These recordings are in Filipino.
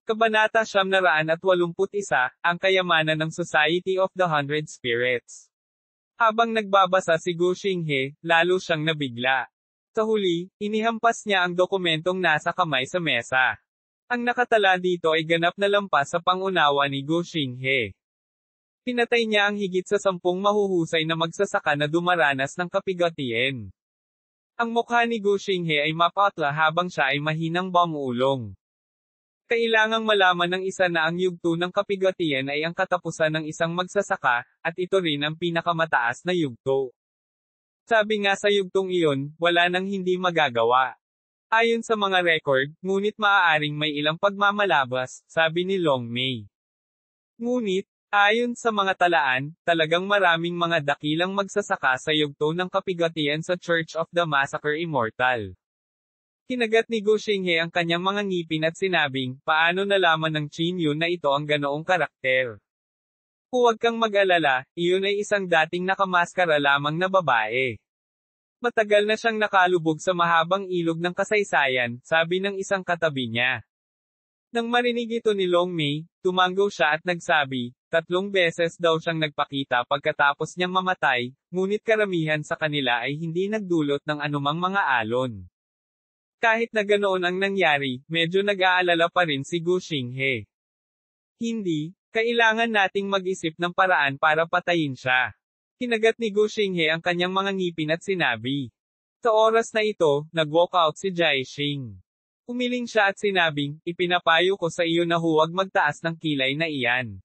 Kabanata 981, ang kayamanan ng Society of the Hundred Spirits. Habang nagbabasa si Gu Xinghe, lalo siyang nabigla. Sa huli, inihampas niya ang dokumentong nasa kamay sa mesa. Ang nakatala dito ay ganap na lampas sa pangunawa ni Gu Xinghe. Pinatay niya ang higit sa 10 mahuhusay na magsasaka na dumaranas ng kapigatian. Ang mukha ni Gu Xinghe ay mapatla habang siya ay mahinang bangulong. Kailangang malaman ng isa na ang yugto ng kapigatian ay ang katapusan ng isang magsasaka, at ito rin ang pinakamataas na yugto. Sabi nga sa yugtong iyon, wala nang hindi magagawa. Ayon sa mga record, ngunit maaaring may ilang pagmamalabas, sabi ni Long Mei. Ngunit, ayon sa mga talaan, talagang maraming mga dakilang magsasaka sa yugto ng kapigatian sa Church of the Massacre Immortal. Kinagat ni Gu Xinghe ang kanyang mga ngipin at sinabing, paano nalaman ng Qin Yun na ito ang ganoong karakter? Huwag kang mag-alala, iyon ay isang dating nakamaskara lamang na babae. Matagal na siyang nakalubog sa mahabang ilog ng kasaysayan, sabi ng isang katabi niya. Nang marinig ito ni Long Mei, tumango siya at nagsabi, 3 beses daw siyang nagpakita pagkatapos niyang mamatay, ngunit karamihan sa kanila ay hindi nagdulot ng anumang mga alon. Kahit na ganoon ang nangyari, medyo nag-aalala pa rin si Gu Xinghe. Hindi, kailangan nating mag-isip ng paraan para patayin siya. Kinagat ni Gu Xinghe ang kanyang mga ngipin at sinabi. Sa oras na ito, nag-walk out si Jai Xing. Umiling siya at sinabing, ipinapayo ko sa iyo na huwag magtaas ng kilay na iyan.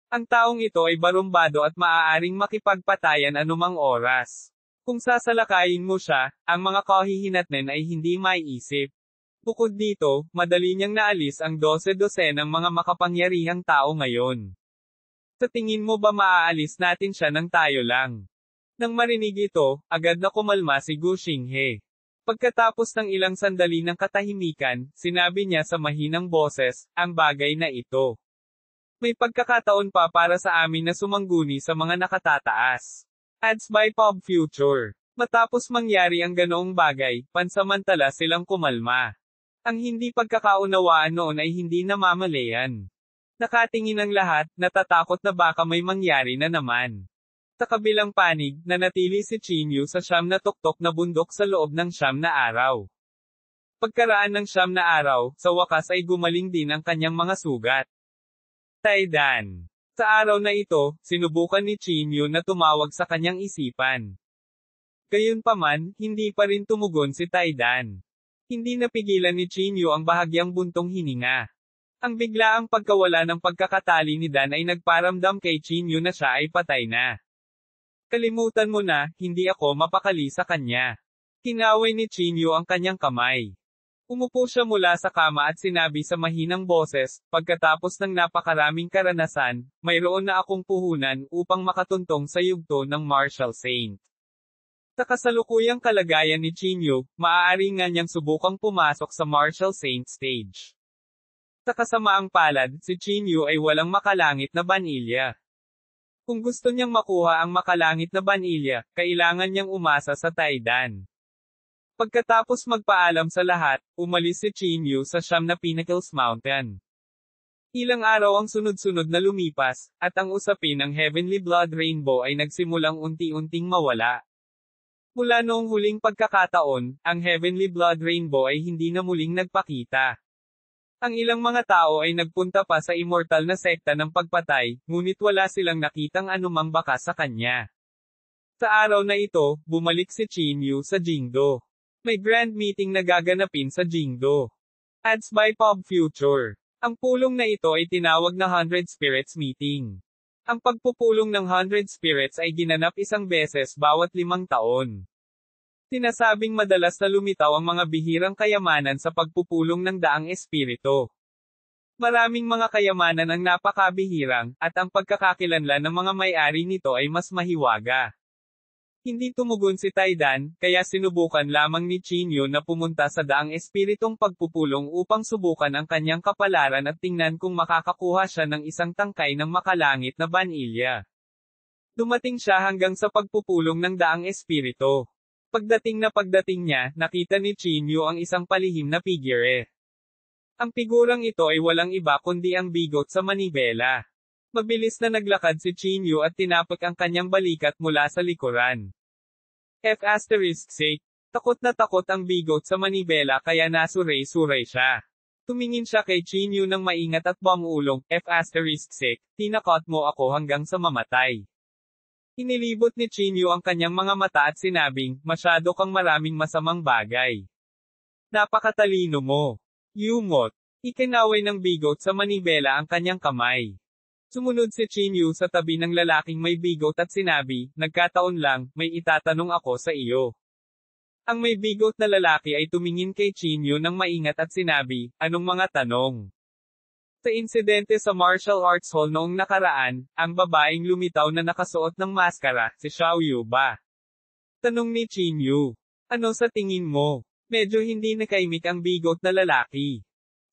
Ang taong ito ay barumbado at maaaring makipagpatayan anumang oras. Kung sasalakayin mo siya, ang mga kahihinatnan ay hindi maiisip. Bukod dito, madali niyang naalis ang 12 ng mga makapangyarihang tao ngayon. Sa tingin mo ba maaalis natin siya ng tayo lang? Nang marinig ito, agad na kumalma si Gu Xinghe. Pagkatapos ng ilang sandali ng katahimikan, sinabi niya sa mahinang boses, ang bagay na ito. May pagkakataon pa para sa amin na sumangguni sa mga nakatataas. Ads by Pop Future. Matapos mangyari ang ganoong bagay, pansamantala silang kumalma. Ang hindi pagkakaunawaan noon ay hindi namamalayan. Nakatingin ang lahat, natatakot na baka may mangyari na naman. Sa kabilang panig, nanatili si Qin Yu sa 9 na tuktok na bundok sa loob ng 9 na araw. Pagkaraan ng 9 na araw, sa wakas ay gumaling din ang kanyang mga sugat. Taidan. Sa araw na ito, sinubukan ni Qin Yun na tumawag sa kanyang isipan. Gayunpaman, hindi pa rin tumugon si Taidan. Hindi napigilan ni Qin Yu ang bahagyang buntong hininga. Ang biglaang pagkawala ng pagkakatali ni Dan ay nagparamdam kay Qin Yu na siya ay patay na. Kalimutan mo na, hindi ako mapakali sa kanya. Kinaway ni Qin Yu ang kanyang kamay. Umupo siya mula sa kama at sinabi sa mahinang boses, pagkatapos ng napakaraming karanasan, mayroon na akong puhunan upang makatuntong sa yugto ng Martial Saint. Sa kasalukuyang kalagayan ni Qin Yu, maaari nga niyang subukang pumasok sa Martial Saint stage. Sa kasamaang palad, si Qin Yu ay walang makalangit na banilya. Kung gusto niyang makuha ang makalangit na banilya, kailangan niyang umasa sa Taidan. Pagkatapos magpaalam sa lahat, umalis si Qin Yu sa 9 na Pinnacles Mountain. Ilang araw ang sunod-sunod na lumipas, at ang usapin ng Heavenly Blood Rainbow ay nagsimulang unti-unting mawala. Mula noong huling pagkakataon, ang Heavenly Blood Rainbow ay hindi na muling nagpakita. Ang ilang mga tao ay nagpunta pa sa immortal na sekta ng pagpatay, ngunit wala silang nakitang anumang bakas sa kanya. Sa araw na ito, bumalik si Qin Yu sa Jingdo. May grand meeting na gaganapin sa Jingdo. Ads by Pop Future. Ang pulong na ito ay tinawag na 100 Spirits Meeting. Ang pagpupulong ng 100 Spirits ay ginanap 1 beses bawat 5 taon. Sinasabing madalas na lumitaw ang mga bihirang kayamanan sa pagpupulong ng daang espiritu. Maraming mga kayamanan ang napakabihirang, at ang pagkakakilanlan ng mga may-ari nito ay mas mahiwaga. Hindi tumugon si Taidan, kaya sinubukan lamang ni Qin Yu na pumunta sa daang espiritong pagpupulong upang subukan ang kanyang kapalaran at tingnan kung makakakuha siya ng isang tangkay ng makalangit na banilya. Dumating siya hanggang sa pagpupulong ng daang espiritu. Pagdating niya, nakita ni Qin Yu ang isang palihim na figure. Ang figurang ito ay walang iba kundi ang bigot sa manibela. Mabilis na naglakad si Chinyu at tinapik ang kanyang balikat mula sa likuran. F***6. Takot na takot ang bigot sa manibela kaya nasuray-suray siya. Tumingin siya kay Chinyu ng maingat at bumulong, F***6, tinakot mo ako hanggang sa mamatay. Inilibot ni Chinyu ang kanyang mga mata at sinabing, masyado kang maraming masamang bagay. Napakatalino mo. Yumot. Ikinaway ng bigot sa manibela ang kanyang kamay. Sumunod si Chinyu sa tabi ng lalaking may bigot at sinabi, nagkataon lang, may itatanong ako sa iyo. Ang may bigot na lalaki ay tumingin kay Chinyu ng maingat at sinabi, anong mga tanong? Sa insidente sa martial arts hall noong nakaraan, ang babaeng lumitaw na nakasuot ng maskara, si Xiao Yu ba? Tanong ni Chinyu. Ano sa tingin mo? Medyo hindi nakaimik ang bigot na lalaki.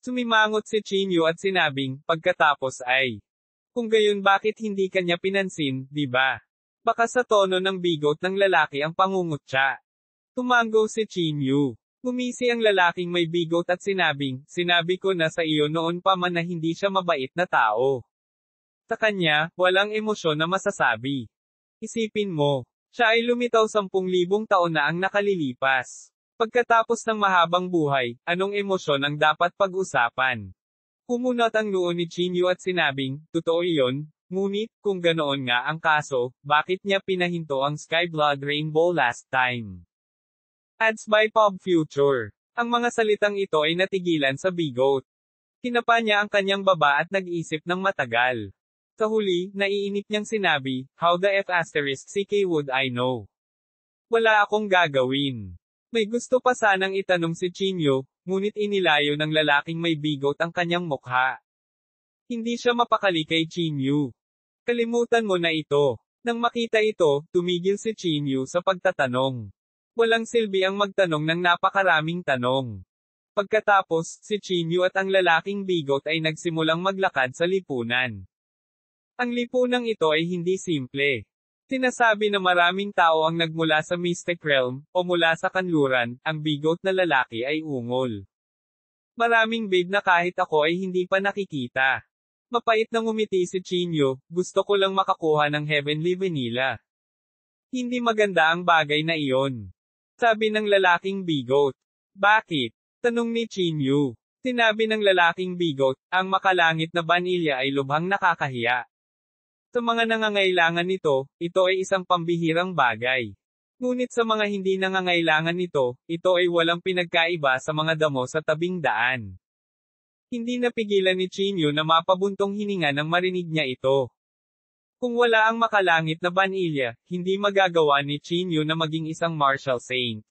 Sumimangot si Chinyu at sinabing, pagkatapos ay. Kung gayon bakit hindi kanya pinansin, di ba? Baka sa tono ng bigot ng lalaki ang pangungutya. Tumango si Chinyu. Ngumisi ang lalaking may bigot at sinabing, sinabi ko na sa iyo noon pa man na hindi siya mabait na tao. Sa kanya, walang emosyon na masasabi. Isipin mo, siya ay lumitaw 10,000 taon na ang nakalilipas. Pagkatapos ng mahabang buhay, anong emosyon ang dapat pag-usapan? Kumunot ang noo ni Chinyu at sinabing, totoo iyon, ngunit, kung ganoon nga ang kaso, bakit niya pinahinto ang Sky Blood Rainbow last time? Ads by Pop Future. Ang mga salitang ito ay natigilan sa bigot. Kinapa niya ang kanyang baba at nag-isip ng matagal. Sa huli, naiinip niyang sinabi, how the F***ck would I know? Wala akong gagawin. May gusto pa sanang itanong si Chinyu, ngunit inilayo ng lalaking may bigot ang kanyang mukha. Hindi siya mapakali kay Chinyu. Kalimutan mo na ito. Nang makita ito, tumigil si Chinyu sa pagtatanong. Walang silbi ang magtanong ng napakaraming tanong. Pagkatapos, si Chinyu at ang lalaking bigot ay nagsimulang maglakad sa lipunan. Ang lipunang ito ay hindi simple. Sinasabi na maraming tao ang nagmula sa Mystic Realm, o mula sa kanluran, ang bigot na lalaki ay ungol. Maraming babe na kahit ako ay hindi pa nakikita. Mapait na ngumiti si Chinyu, gusto ko lang makakuha ng Heavenly Vanilla. Hindi maganda ang bagay na iyon. Sabi ng lalaking bigot. Bakit? Tanong ni Chinyu. Sinabi ng lalaking bigot, ang makalangit na vanilya ay lubhang nakakahiya. Sa mga nangangailangan nito, ito ay isang pambihirang bagay. Ngunit sa mga hindi nangangailangan nito, ito ay walang pinagkaiba sa mga damo sa tabing daan. Hindi napigilan ni Chinyu na mapabuntong hininga nang marinig niya ito. Kung wala ang makalangit na vanilya, hindi magagawa ni Chinyu na maging isang martial saint.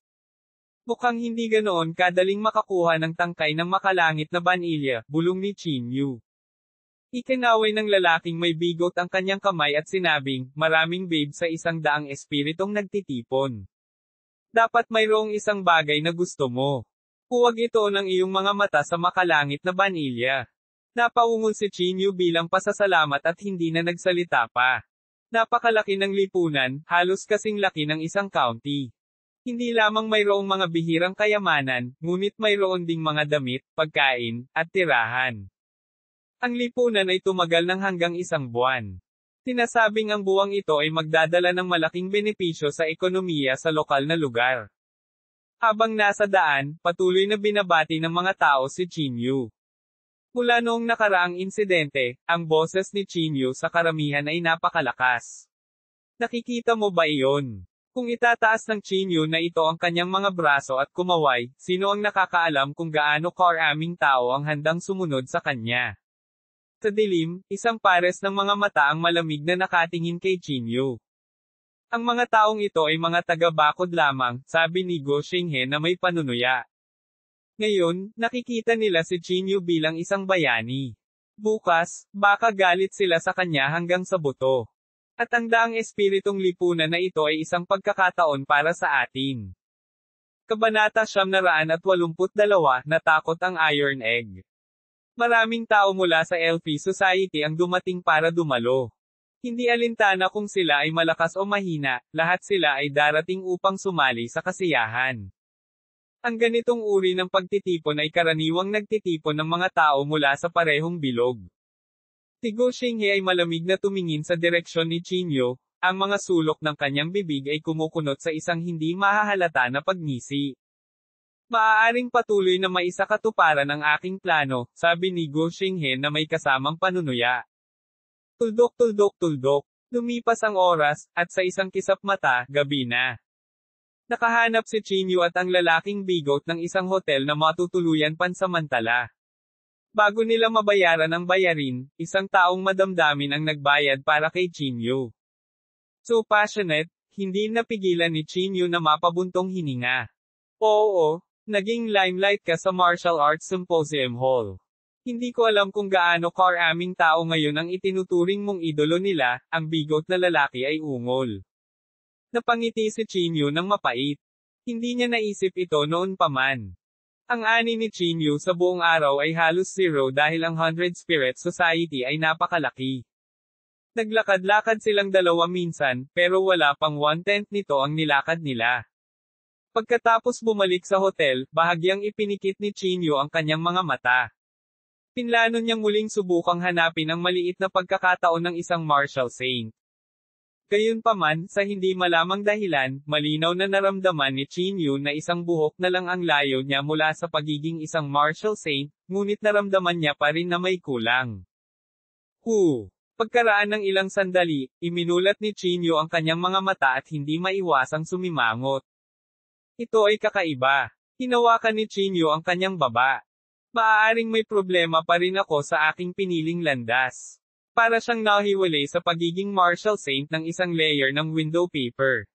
Mukhang hindi ganoon kadaling makakuha ng tangkay ng makalangit na vanilya, bulong ni Chinyu. Ikinaway ng lalaking may bigot ang kanyang kamay at sinabing, maraming babe sa 100 espiritong nagtitipon. Dapat mayroong isang bagay na gusto mo. Huwag ito ng iyong mga mata sa makalangit na vanilya. Napaungol si Chinyu bilang pasasalamat at hindi na nagsalita pa. Napakalaki ng lipunan, halos kasing laki ng isang county. Hindi lamang mayroong mga bihirang kayamanan, ngunit mayroon ding mga damit, pagkain, at tirahan. Ang lipunan ay tumagal ng hanggang 1 buwan. Sinasabing ang buwang ito ay magdadala ng malaking benepisyo sa ekonomiya sa lokal na lugar. Habang nasa daan, patuloy na binabati ng mga tao si Chinyu. Mula noong nakaraang insidente, ang boses ni Chinyu sa karamihan ay napakalakas. Nakikita mo ba iyon? Kung itataas ng Chinyu na ito ang kanyang mga braso at kumaway, sino ang nakakaalam kung gaano karaming tao ang handang sumunod sa kanya? Sa dilim, isang pares ng mga mata ang malamig na nakatingin kay Chinyu. Ang mga taong ito ay mga taga-bakod lamang, sabi ni Go Xinghe na may panunuya. Ngayon, nakikita nila si Chinyu bilang isang bayani. Bukas, baka galit sila sa kanya hanggang sa buto. At ang daang espiritong lipunan na ito ay isang pagkakataon para sa atin. Kabanata 982, natakot ang Iron Egg. Maraming tao mula sa Elfie Society ang dumating para dumalo. Hindi alintana kung sila ay malakas o mahina, lahat sila ay darating upang sumali sa kasiyahan. Ang ganitong uri ng pagtitipon ay karaniwang nagtitipon ng mga tao mula sa parehong bilog. Si Gu Xinghe ay malamig na tumingin sa direksyon ni Qinyu, ang mga sulok ng kanyang bibig ay kumukunot sa isang hindi mahahalata na pagngisi. Maaaring patuloy na maisakatuparan ang aking plano, sabi ni Gu Xinghe na may kasamang panunuya. Tuldok tuldok tuldok. Lumipas ang oras, at sa isang kisap mata, gabi na. Nakahanap si Qinyu at ang lalaking bigot ng isang hotel na matutuluyan pansamantala. Bago nila mabayaran ang bayarin, isang taong madamdamin ang nagbayad para kay Qinyu. So passionate, hindi napigilan ni Qinyu na mapabuntong hininga. Oo, naging limelight ka sa Martial Arts Symposium Hall. Hindi ko alam kung gaano karaming tao ngayon ang itinuturing mong idolo nila, ang bigot na lalaki ay ungol. Napangiti si Qinyu ng mapait. Hindi niya naisip ito noon pa man. Ang ani ni Qinyu sa buong araw ay halos zero dahil ang 100 Spirit Society ay napakalaki. Naglakad-lakad silang dalawa minsan, pero wala pang 1/10 nito ang nilakad nila. Pagkatapos bumalik sa hotel, bahagyang ipinikit ni Qinyu ang kanyang mga mata. Pinlano niyang muling subukang hanapin ang maliit na pagkakataon ng isang martial saint. Gayunpaman, sa hindi malamang dahilan, malinaw na naramdaman ni Qinyu na isang buhok na lang ang layo niya mula sa pagiging isang martial saint, ngunit naramdaman niya pa rin na may kulang. Pagkaraan ng ilang sandali, iminulat ni Qinyu ang kanyang mga mata at hindi maiwasang sumimangot. Ito ay kakaiba. Hinawakan ni Qinyu ang kanyang baba. Maaaring may problema pa rin ako sa aking piniling landas. Para siyang nahiwalay sa pagiging martial saint ng isang layer ng window paper.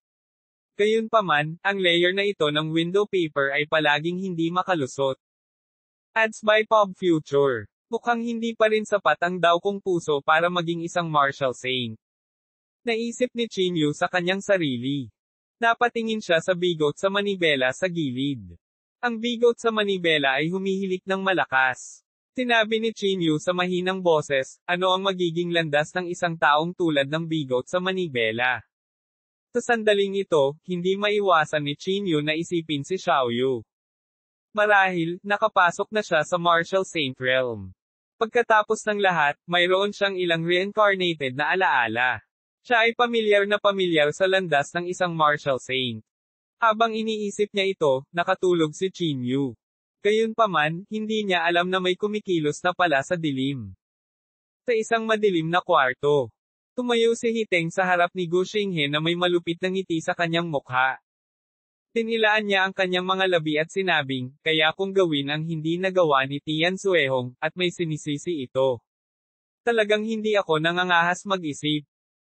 Gayunpaman, ang layer na ito ng window paper ay palaging hindi makalusot. Ads by Pop Future. Mukhang hindi pa rin sapat ang daw kong puso para maging isang martial saint. Naisip ni Qinyu sa kanyang sarili. Napatingin siya sa bigot sa manibela sa gilid. Ang bigot sa manibela ay humihilik ng malakas. Sinabi ni Qinyu sa mahinang boses, ano ang magiging landas ng isang taong tulad ng bigot sa manibela. Sa sandaling ito, hindi maiwasan ni Qinyu na isipin si Xiaoyu. Marahil, nakapasok na siya sa martial saint realm. Pagkatapos ng lahat, mayroon siyang ilang reincarnated na alaala. Siya ay pamilyar sa landas ng isang martial saint. Habang iniisip niya ito, nakatulog si Qinyu. Gayunpaman, hindi niya alam na may kumikilos na pala sa dilim. Sa isang madilim na kwarto. Tumayo si Hiteng sa harap ni Gu Xinghe na may malupit na ngiti sa kanyang mukha. Tinilaan niya ang kanyang mga labi at sinabing, kaya kong gawin ang hindi nagawa ni Tian Xuehong, at may sinisisi ito. Talagang hindi ako nangangahas mag-isip.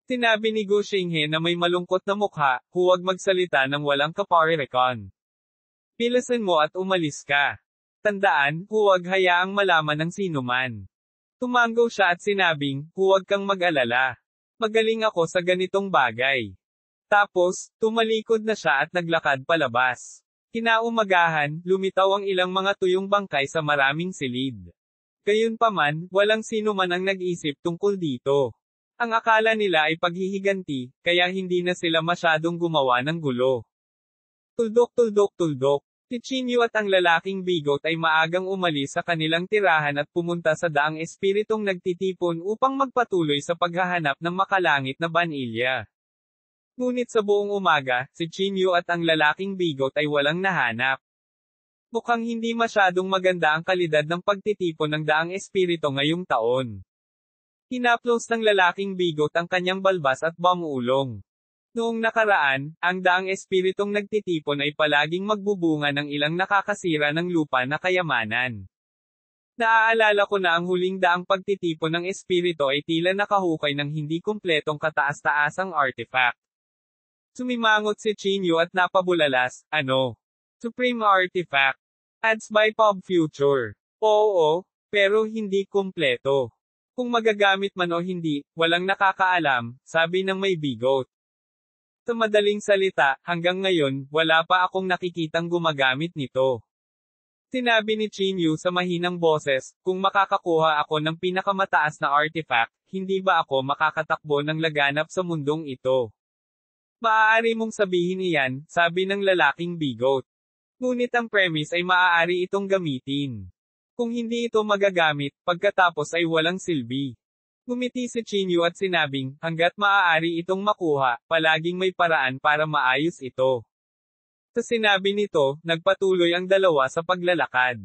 Sinabi ni Gu Xinghe na may malungkot na mukha, huwag magsalita ng walang kaparerekon. Pilasan mo at umalis ka. Tandaan, huwag hayaang malaman ng sinuman. Tumanggo siya at sinabing, huwag kang mag-alala. Magaling ako sa ganitong bagay. Tapos, tumalikod na siya at naglakad palabas. Kinaumagahan, lumitaw ang ilang mga tuyong bangkay sa maraming silid. Gayunpaman, walang sinuman ang nag-isip tungkol dito. Ang akala nila ay paghihiganti, kaya hindi na sila masyadong gumawa ng gulo. Tuldok tuldok tuldok. Si Qinyu at ang lalaking bigot ay maagang umalis sa kanilang tirahan at pumunta sa daang espiritong nagtitipon upang magpatuloy sa paghahanap ng makalangit na banilya. Ngunit sa buong umaga, si Qinyu at ang lalaking bigot ay walang nahanap. Mukhang hindi masyadong maganda ang kalidad ng pagtitipon ng daang espirito ngayong taon. Hinaplos ng lalaking bigot ang kanyang balbas at bamulong. Noong nakaraan, ang daang espiritong nagtitipon ay palaging magbubunga ng ilang nakakasira ng lupa na kayamanan. Naaalala ko na ang huling daang pagtitipon ng espirito ay tila nakahukay ng hindi kumpletong kataas-taasang artifact. Sumimangot si Qinyu at napabulalas, ano? Supreme Artifact. Ads by Pop Future. Oo, pero hindi kumpleto. Kung magagamit man o hindi, walang nakakaalam, sabi ng may bigot. Sa madaling salita, hanggang ngayon, wala pa akong nakikitang gumagamit nito. Sinabi ni Qinyu sa mahinang boses, kung makakakuha ako ng pinakamataas na artifact, hindi ba ako makakatakbo ng laganap sa mundong ito? Maaari mong sabihin iyan, sabi ng lalaking bigot. Ngunit ang premise ay maaari itong gamitin. Kung hindi ito magagamit, pagkatapos ay walang silbi. Ngumiti si Chinyu at sinabing, hanggat maaari itong makuha, palaging may paraan para maayos ito. Sa sinabi nito, nagpatuloy ang dalawa sa paglalakad.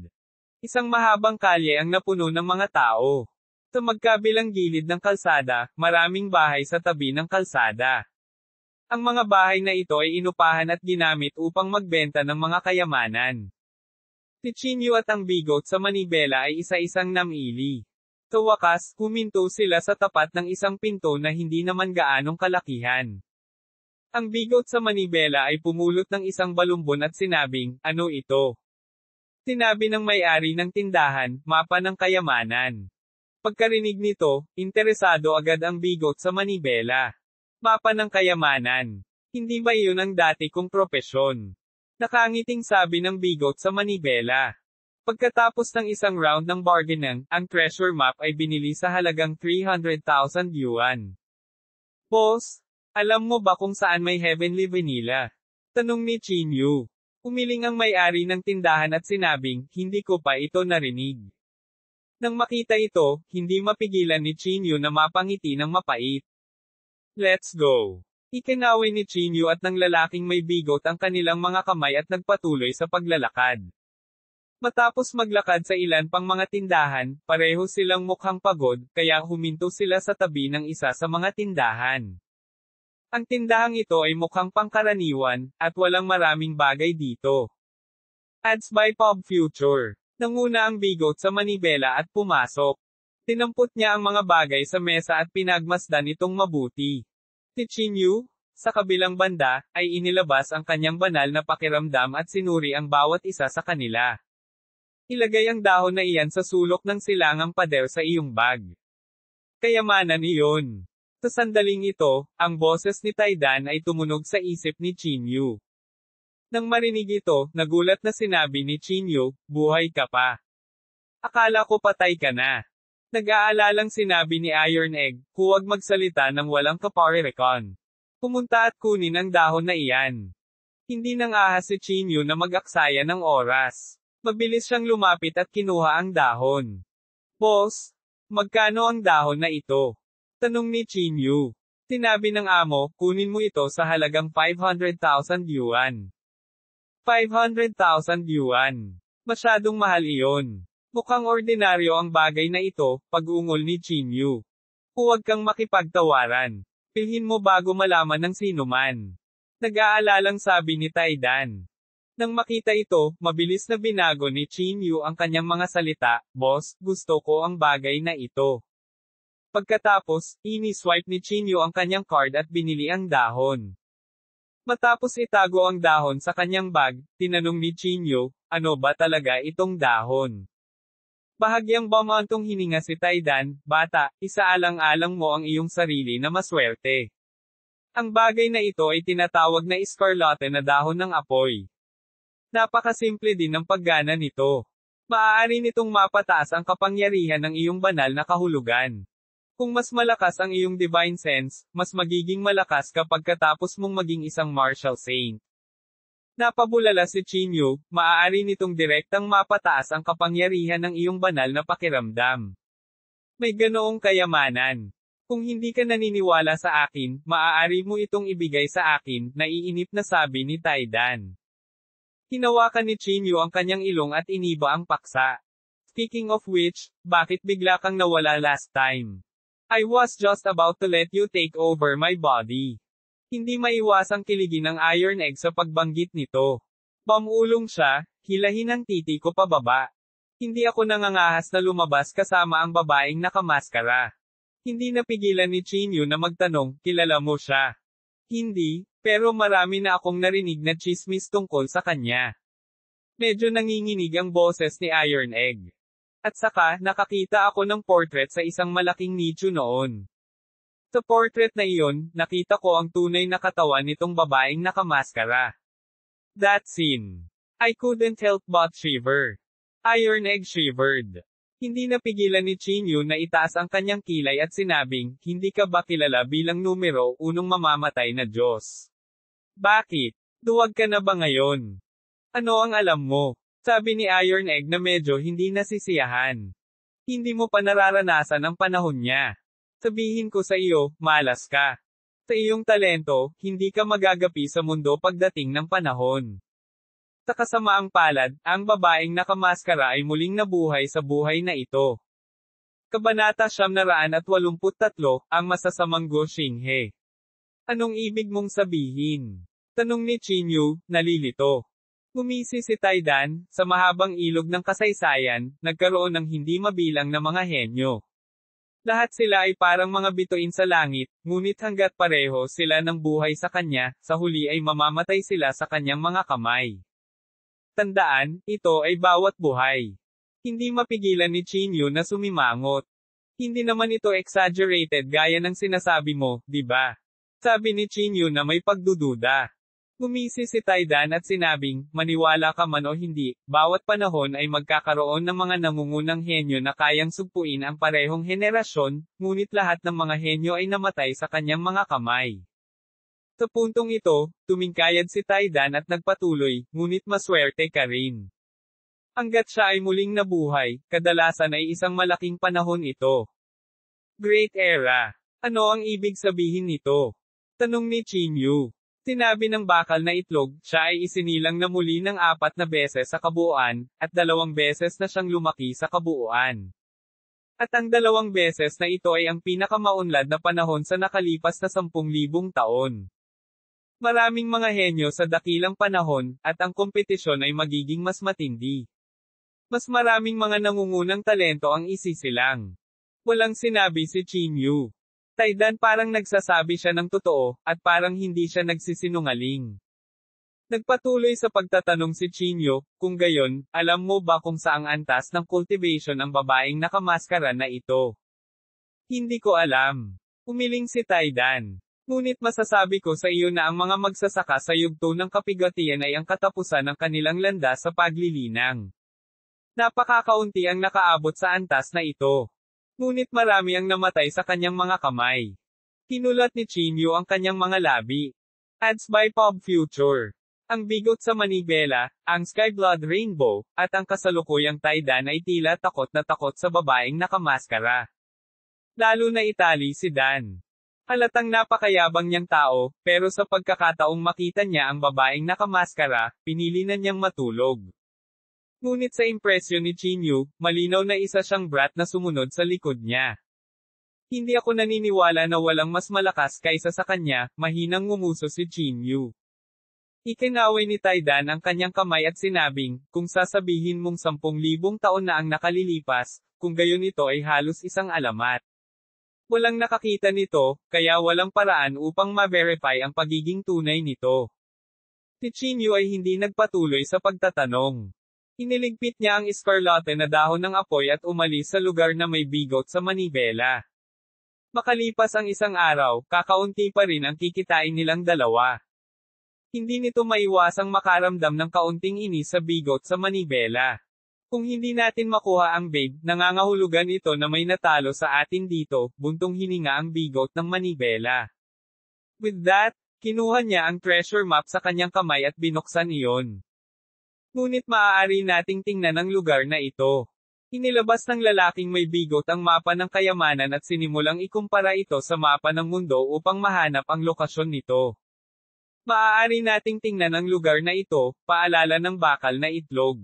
Isang mahabang kalye ang napuno ng mga tao. Sa magkabilang gilid ng kalsada, maraming bahay sa tabi ng kalsada. Ang mga bahay na ito ay inupahan at ginamit upang magbenta ng mga kayamanan. Si Chinyu at ang bigot sa manibela ay isa-isang namili. Sa wakas, huminto sila sa tapat ng isang pinto na hindi naman gaanong kalakihan. Ang bigot sa manibela ay pumulot ng isang balumbon at sinabing, ano ito? Sinabi ng may-ari ng tindahan, mapa ng kayamanan. Pagkarinig nito, interesado agad ang bigot sa manibela. Mapa ng kayamanan. Hindi ba iyon ang dati kong propesyon? Nakangiting sabi ng bigot sa manibela. Pagkatapos ng isang round ng bargaining, ang treasure map ay binili sa halagang 300,000 yuan. Boss, alam mo ba kung saan may Heavenly Vanilla? Tanong ni Chinyu. Umiling ang may-ari ng tindahan at sinabing, hindi ko pa ito narinig. Nang makita ito, hindi mapigilan ni Chinyu na mapangiti ng mapait. Let's go. Ikinaway ni Chinyu at ng lalaking may bigot ang kanilang mga kamay at nagpatuloy sa paglalakad. Matapos maglakad sa ilan pang mga tindahan, pareho silang mukhang pagod, kaya huminto sila sa tabi ng isa sa mga tindahan. Ang tindahang ito ay mukhang pangkaraniwan, at walang maraming bagay dito. Ads by Pop Future. Nanguna ang bigot sa manibela at pumasok. Tinampot niya ang mga bagay sa mesa at pinagmasdan itong mabuti. Si Chinyu, sa kabilang banda, ay inilabas ang kanyang banal na pakiramdam at sinuri ang bawat isa sa kanila. Ilagay ang dahon na iyan sa sulok ng silangang pader sa iyong bag. Kayamanan iyon. Sa sandaling ito, ang boses ni Taidan ay tumunog sa isip ni Chinyu. Nang marinig ito, nagulat na sinabi ni Chinyu, buhay ka pa. Akala ko patay ka na. Nag-aalalang sinabi ni Iron Egg, huwag magsalita ng walang kaparerekon. Pumunta at kunin ang dahon na iyan. Hindi nang ahas si Chinyu na mag-aksaya ng oras. Mabilis siyang lumapit at kinuha ang dahon. Boss, magkano ang dahon na ito? Tanong ni Chinyu. Sinabi ng amo, kunin mo ito sa halagang 500,000 yuan. 500,000 yuan. Masyadong mahal iyon. Mukhang ordinaryo ang bagay na ito, pag-ungol ni Chinyu. Huwag kang makipagtawaran. Pilhin mo bago malaman ng sino man. Nag-aalalang sabi ni Taidan. Nang makita ito, mabilis na binago ni Chinyu ang kanyang mga salita, boss, gusto ko ang bagay na ito. Pagkatapos, ini-swipe ni Chinyu ang kanyang card at binili ang dahon. Matapos itago ang dahon sa kanyang bag, tinanong ni Chinyu, ano ba talaga itong dahon? Bahagyang bumantong hininga si Taidan, bata, isaalang-alang mo ang iyong sarili na maswerte. Ang bagay na ito ay tinatawag na escarlate na dahon ng apoy. Napakasimple din ng paggana nito. Maaari nitong mapataas ang kapangyarihan ng iyong banal na kahulugan. Kung mas malakas ang iyong divine sense, mas magiging malakas kapag katapos mong maging isang martial saint. Napabulala si Chinyu, maaari nitong direktang mapataas ang kapangyarihan ng iyong banal na pakiramdam. May ganoong kayamanan. Kung hindi ka naniniwala sa akin, maaari mo itong ibigay sa akin, naiinip na sabi ni Taidan. Hinawakan ni Chinyu ang kanyang ilong at iniba ang paksa. Speaking of which, bakit bigla kang nawala last time? I was just about to let you take over my body. Hindi maiwasang kiligin ng Iron Egg sa pagbanggit nito. Pamulong siya, hilahin ang titi ko pababa. Hindi ako nangangahas na lumabas kasama ang babaeng nakamaskara. Hindi napigilan ni Chinyu na magtanong, kilala mo siya? Hindi, pero marami na akong narinig na chismis tungkol sa kanya. Medyo nanginginig ang boses ni Iron Egg. At saka, nakakita ako ng portrait sa isang malaking nicho noon. Sa portrait na iyon, nakita ko ang tunay na katawan nitong babaeng nakamaskara. That scene. I couldn't help but shiver. Iron Egg shivered. Hindi napigilan ni Chinyu na itaas ang kanyang kilay at sinabing, hindi ka ba kilala bilang numero unong mamamatay na Diyos? Bakit? Duwag ka na ba ngayon? Ano ang alam mo? Sabi ni Iron Egg na medyo hindi nasisiyahan. Hindi mo pa nararanasan ang panahon niya. Sabihin ko sa iyo, malas ka. Sa iyong talento, hindi ka magagapi sa mundo pagdating ng panahon. Sa kasamaang palad, ang babaeng nakamaskara ay muling nabuhay sa buhay na ito. Kabanata 983, ang masasamang Gu Xinghe. Anong ibig mong sabihin? Tanong ni Qin Yu, nalilito. Gumisi si Taidan, sa mahabang ilog ng kasaysayan, nagkaroon ng hindi mabilang na mga henyo. Lahat sila ay parang mga bituin sa langit, ngunit hanggat pareho sila ng buhay sa kanya, sa huli ay mamamatay sila sa kanyang mga kamay. Tandaan, ito ay bawat buhay. Hindi mapigilan ni Qin Yu na sumimangot. Hindi naman ito exaggerated gaya ng sinasabi mo, di ba? Sabi ni Qin Yu na may pagdududa. Gumisi si Taidan at sinabing, maniwala ka man o hindi, bawat panahon ay magkakaroon ng mga nangungunang henyo na kayang sugpuin ang parehong henerasyon, ngunit lahat ng mga henyo ay namatay sa kanyang mga kamay. Sa puntong ito, tumingkayad si Taidan at nagpatuloy, ngunit maswerte ka rin. Hanggat siya ay muling nabuhay, kadalasan ay isang malaking panahon ito. Great Era. Ano ang ibig sabihin nito? Tanong ni Qin Yu. Sinabi ng bakal na itlog, siya ay isinilang na muli ng 4 na beses sa kabuuan, at 2 beses na siyang lumaki sa kabuuan. At ang 2 beses na ito ay ang pinakamaunlad na panahon sa nakalipas na 10,000 taon. Maraming mga henyo sa dakilang panahon, at ang kompetisyon ay magiging mas matindi. Mas maraming mga nangungunang talento ang isisilang. Walang sinabi si Qin Yu. Taidan parang nagsasabi siya ng totoo, at parang hindi siya nagsisinungaling. Nagpatuloy sa pagtatanong si Qin Yu, kung gayon, alam mo ba kung saang antas ng cultivation ang babaeng nakamaskara na ito? Hindi ko alam. Umiling si Taidan. Ngunit masasabi ko sa iyo na ang mga magsasaka sa yugto ng kapigatian ay ang katapusan ng kanilang landas sa paglilinang. Napakakaunti ang nakaabot sa antas na ito. Ngunit marami ang namatay sa kanyang mga kamay. Kinulat ni Qin Yu ang kanyang mga labi. Ads by Pop Future. Ang bigot sa manibela, ang Sky Blood Rainbow, at ang kasalukuyang Taidan ay tila takot na takot sa babaeng nakamaskara. Lalo na itali si Dan. Halatang napakayabang niyang tao, pero sa pagkakataong makita niya ang babaeng nakamaskara, pinili na niyang matulog. Ngunit sa impresyon ni Qin Yu, malinaw na isa siyang brat na sumunod sa likod niya. Hindi ako naniniwala na walang mas malakas kaysa sa kanya, mahinang ngumuso si Qin Yu. Ikinaway ni Taidan ang kanyang kamay at sinabing, kung sasabihin mong 10,000 taon na ang nakalilipas, kung gayon ito ay halos isang alamat. Walang nakakita nito, kaya walang paraan upang ma-verify ang pagiging tunay nito. Si Qin Yu ay hindi nagpatuloy sa pagtatanong. Iniligpit niya ang eskarlate na dahon ng apoy at umalis sa lugar na may bigot sa manibela. Makalipas ang isang araw, kakaunti pa rin ang kikitain nilang dalawa. Hindi nito maiwasang makaramdam ng kaunting inis sa bigot sa manibela. Kung hindi natin makuha ang babe, nangangahulugan ito na may natalo sa atin dito, buntong hininga ang bigot ng manibela. With that, kinuha niya ang treasure map sa kanyang kamay at binuksan iyon. Ngunit maaari nating tingnan ang lugar na ito. Inilabas ng lalaking may bigot ang mapa ng kayamanan at sinimulang ikumpara ito sa mapa ng mundo upang mahanap ang lokasyon nito. Maaari nating tingnan ang lugar na ito, paalala ng bakal na itlog.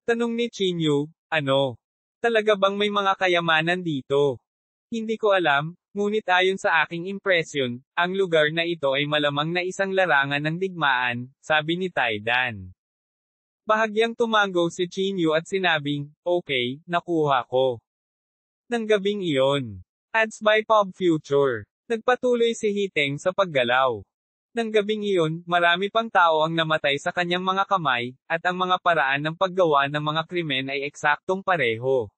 Tanong ni Qin Yu, ano? Talaga bang may mga kayamanan dito? Hindi ko alam, ngunit ayon sa aking impresyon, ang lugar na ito ay malamang na isang larangan ng digmaan, sabi ni Taidan. Bahagyang tumango si Qin Yu at sinabing, okay, nakuha ko. Nang gabing iyon. Ads by Pop Future. Nagpatuloy si Hiteng sa paggalaw. Nang gabing iyon, marami pang tao ang namatay sa kanyang mga kamay, at ang mga paraan ng paggawa ng mga krimen ay eksaktong pareho.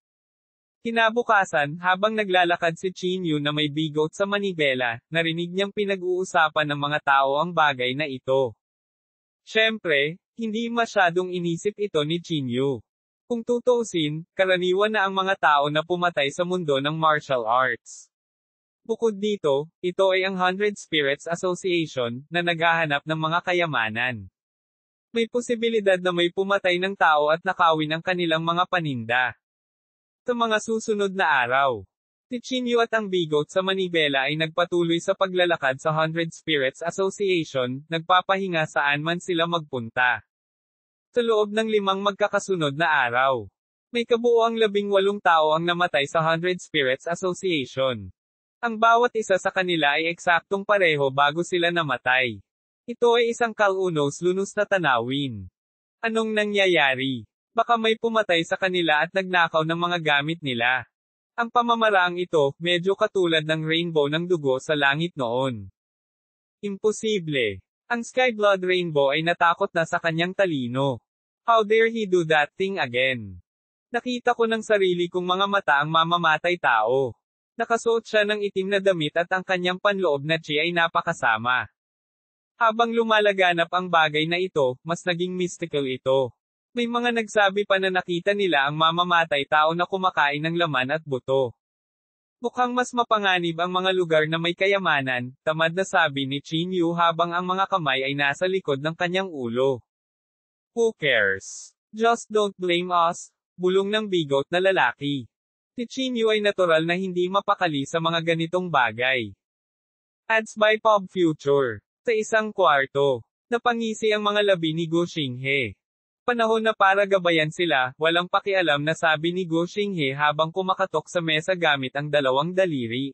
Kinabukasan, habang naglalakad si Qin Yu na may bigot sa manibela, narinig niyang pinag-uusapan ng mga tao ang bagay na ito. Siyempre, hindi masyadong inisip ito ni Qin Yu. Kung tutuusin, karaniwan na ang mga tao na pumatay sa mundo ng martial arts. Bukod dito, ito ay ang 100 Spirits Association, na naghahanap ng mga kayamanan. May posibilidad na may pumatay ng tao at nakawin ang kanilang mga paninda. Sa mga susunod na araw, si Chinyu at ang bigot sa Manibela ay nagpatuloy sa paglalakad sa 100 Spirits Association, nagpapahinga saan man sila magpunta. Sa loob ng 5 magkakasunod na araw, may kabuuang 18 tao ang namatay sa 100 Spirits Association. Ang bawat isa sa kanila ay eksaktong pareho bago sila namatay. Ito ay isang kalunos-lunos na tanawin. Anong nangyayari? Baka may pumatay sa kanila at nagnakaw ng mga gamit nila. Ang pamamaraang ito, medyo katulad ng rainbow ng dugo sa langit noon. Imposible. Ang Sky Blood Rainbow ay natakot na sa kanyang talino. How dare he do that thing again? Nakita ko ng sarili kong mga mata ang mamamatay tao. Nakasuot siya ng itim na damit at ang kanyang panloob na chi ay napakasama. Habang lumalaganap ang bagay na ito, mas naging mystical ito. May mga nagsabi pa na nakita nila ang mamamatay tao na kumakain ng laman at buto. Mukhang mas mapanganib ang mga lugar na may kayamanan, tamad na sabi ni Chinyu habang ang mga kamay ay nasa likod ng kanyang ulo. Who cares? Just don't blame us, bulong ng bigot na lalaki. Si Chinyu ay natural na hindi mapakali sa mga ganitong bagay. Ads by Pop Future. Sa isang kwarto, napangisi ang mga labi ni Gu Xinghe. Panahon na para gabayan sila, walang pakialam na sabi ni Gu Xinghe habang kumakatok sa mesa gamit ang 2 daliri.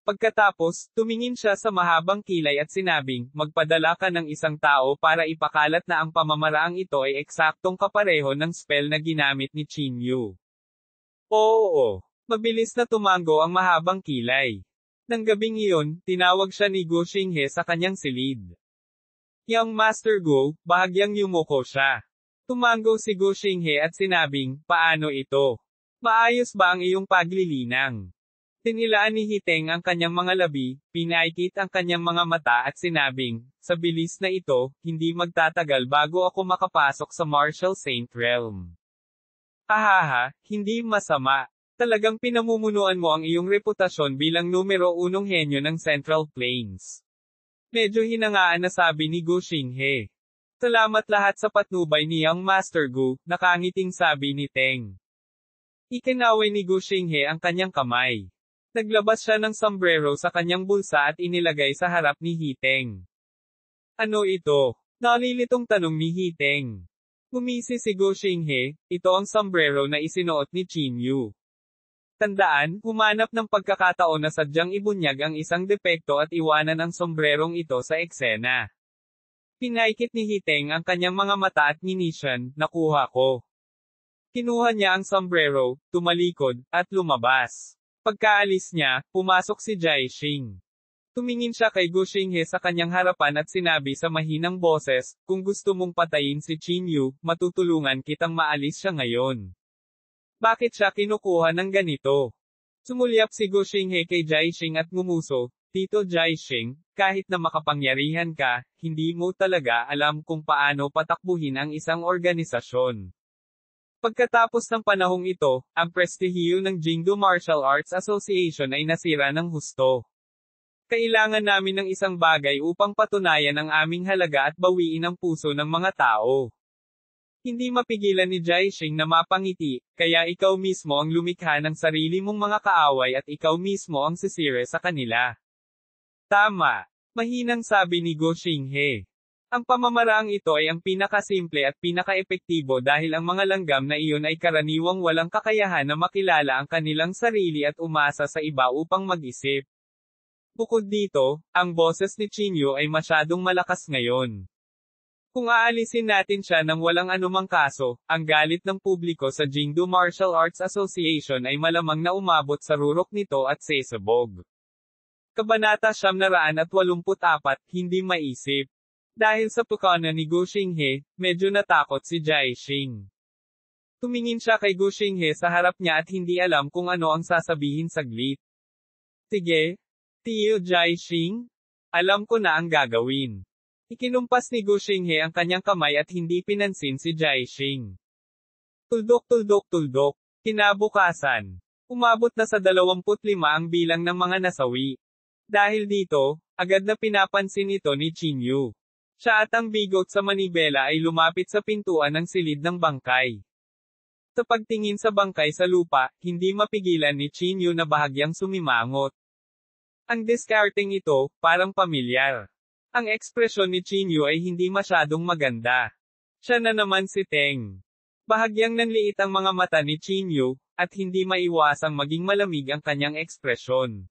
Pagkatapos, tumingin siya sa mahabang kilay at sinabing, magpadala ka ng isang tao para ipakalat na ang pamamaraang ito ay eksaktong kapareho ng spell na ginamit ni Chinyu. Oo. Mabilis na tumango ang mahabang kilay. Nang gabing iyon, tinawag siya ni Gu Xinghe sa kanyang silid. Young Master Gu, bahagyang yumuko siya. Tumango si Gu Xinghe at sinabing, paano ito? Maayos ba ang iyong paglilinang? Tinilaan ni Hiteng ang kanyang mga labi, pinaikit ang kanyang mga mata at sinabing, sa bilis na ito, hindi magtatagal bago ako makapasok sa Martial Saint Realm. Ahaha, hindi masama. Talagang pinamumunuan mo ang iyong reputasyon bilang numero 1 henyo ng Central Plains. Medyo hinangaan na sabi ni Gu Xinghe. Salamat lahat sa patnubay ni Young Master Gu, nakangiting sabi ni Teng. Ikinaway ni Gu Xinghe ang kanyang kamay. Naglabas siya ng sombrero sa kanyang bulsa at inilagay sa harap ni Hiteng. Ano ito? Nalilitong tanong ni Hiteng. Gumisi si Gu Xinghe, ito ang sombrero na isinuot ni Chinyu. Tandaan, humanap ng pagkakataon na sadyang ibunyag ang isang depekto at iwanan ang sombrerong ito sa eksena. Pinaikit ni Hiteng ang kanyang mga mata at nginisyan, nakuha ko. Kinuha niya ang sombrero, tumalikod, at lumabas. Pagkaalis niya, pumasok si Jiaxing. Tumingin siya kay Gu Xinghe sa kanyang harapan at sinabi sa mahinang boses, kung gusto mong patayin si Chinyu, matutulungan kitang maalis siya ngayon. Bakit siya kinukuha ng ganito? Sumulyap si Gu Xinghe kay Jiaxing at ngumuso, Tito Jiaxing, kahit na makapangyarihan ka, hindi mo talaga alam kung paano patakbuhin ang isang organisasyon. Pagkatapos ng panahong ito, ang prestihiyo ng Jingdu Martial Arts Association ay nasira ng husto. Kailangan namin ng isang bagay upang patunayan ang aming halaga at bawiin ang puso ng mga tao. Hindi mapigilan ni Jiaxing na mapangiti, kaya ikaw mismo ang lumikha ng sarili mong mga kaaway at ikaw mismo ang sisire sa kanila. Tama. Mahinang sabi ni Gu Xinghe. Ang pamamaraang ito ay ang pinakasimple at pinakaepektibo dahil ang mga langgam na iyon ay karaniwang walang kakayahan na makilala ang kanilang sarili at umasa sa iba upang mag-isip. Bukod dito, ang boses ni Chinyu ay masyadong malakas ngayon. Kung aalisin natin siya ng walang anumang kaso, ang galit ng publiko sa Jingdu Martial Arts Association ay malamang na umabot sa rurok nito at sesabog. Kabanata 984, hindi maisip. Dahil sa pukana ni Gu Xinghe, medyo natakot si Jiaxing. Tumingin siya kay Gu Xinghe sa harap niya at hindi alam kung ano ang sasabihin saglit. Sige, Tio Jiaxing, alam ko na ang gagawin. Ikinumpas ni Gu Xinghe ang kanyang kamay at hindi pinansin si Jiaxing. Tuldok. Kinabukasan. Umabot na sa 25 ang bilang ng mga nasawi. Dahil dito, agad na pinapansin ito ni Chinyu. Siya at ang bigot sa manibela ay lumapit sa pintuan ng silid ng bangkay. Sa pagtingin sa bangkay sa lupa, hindi mapigilan ni Chinyu na bahagyang sumimangot. Ang diskarteng ito, parang pamilyar. Ang ekspresyon ni Chinyu ay hindi masyadong maganda. Siya na naman si Teng. Bahagyang nanliit ang mga mata ni Chinyu, at hindi maiwasang maging malamig ang kanyang ekspresyon.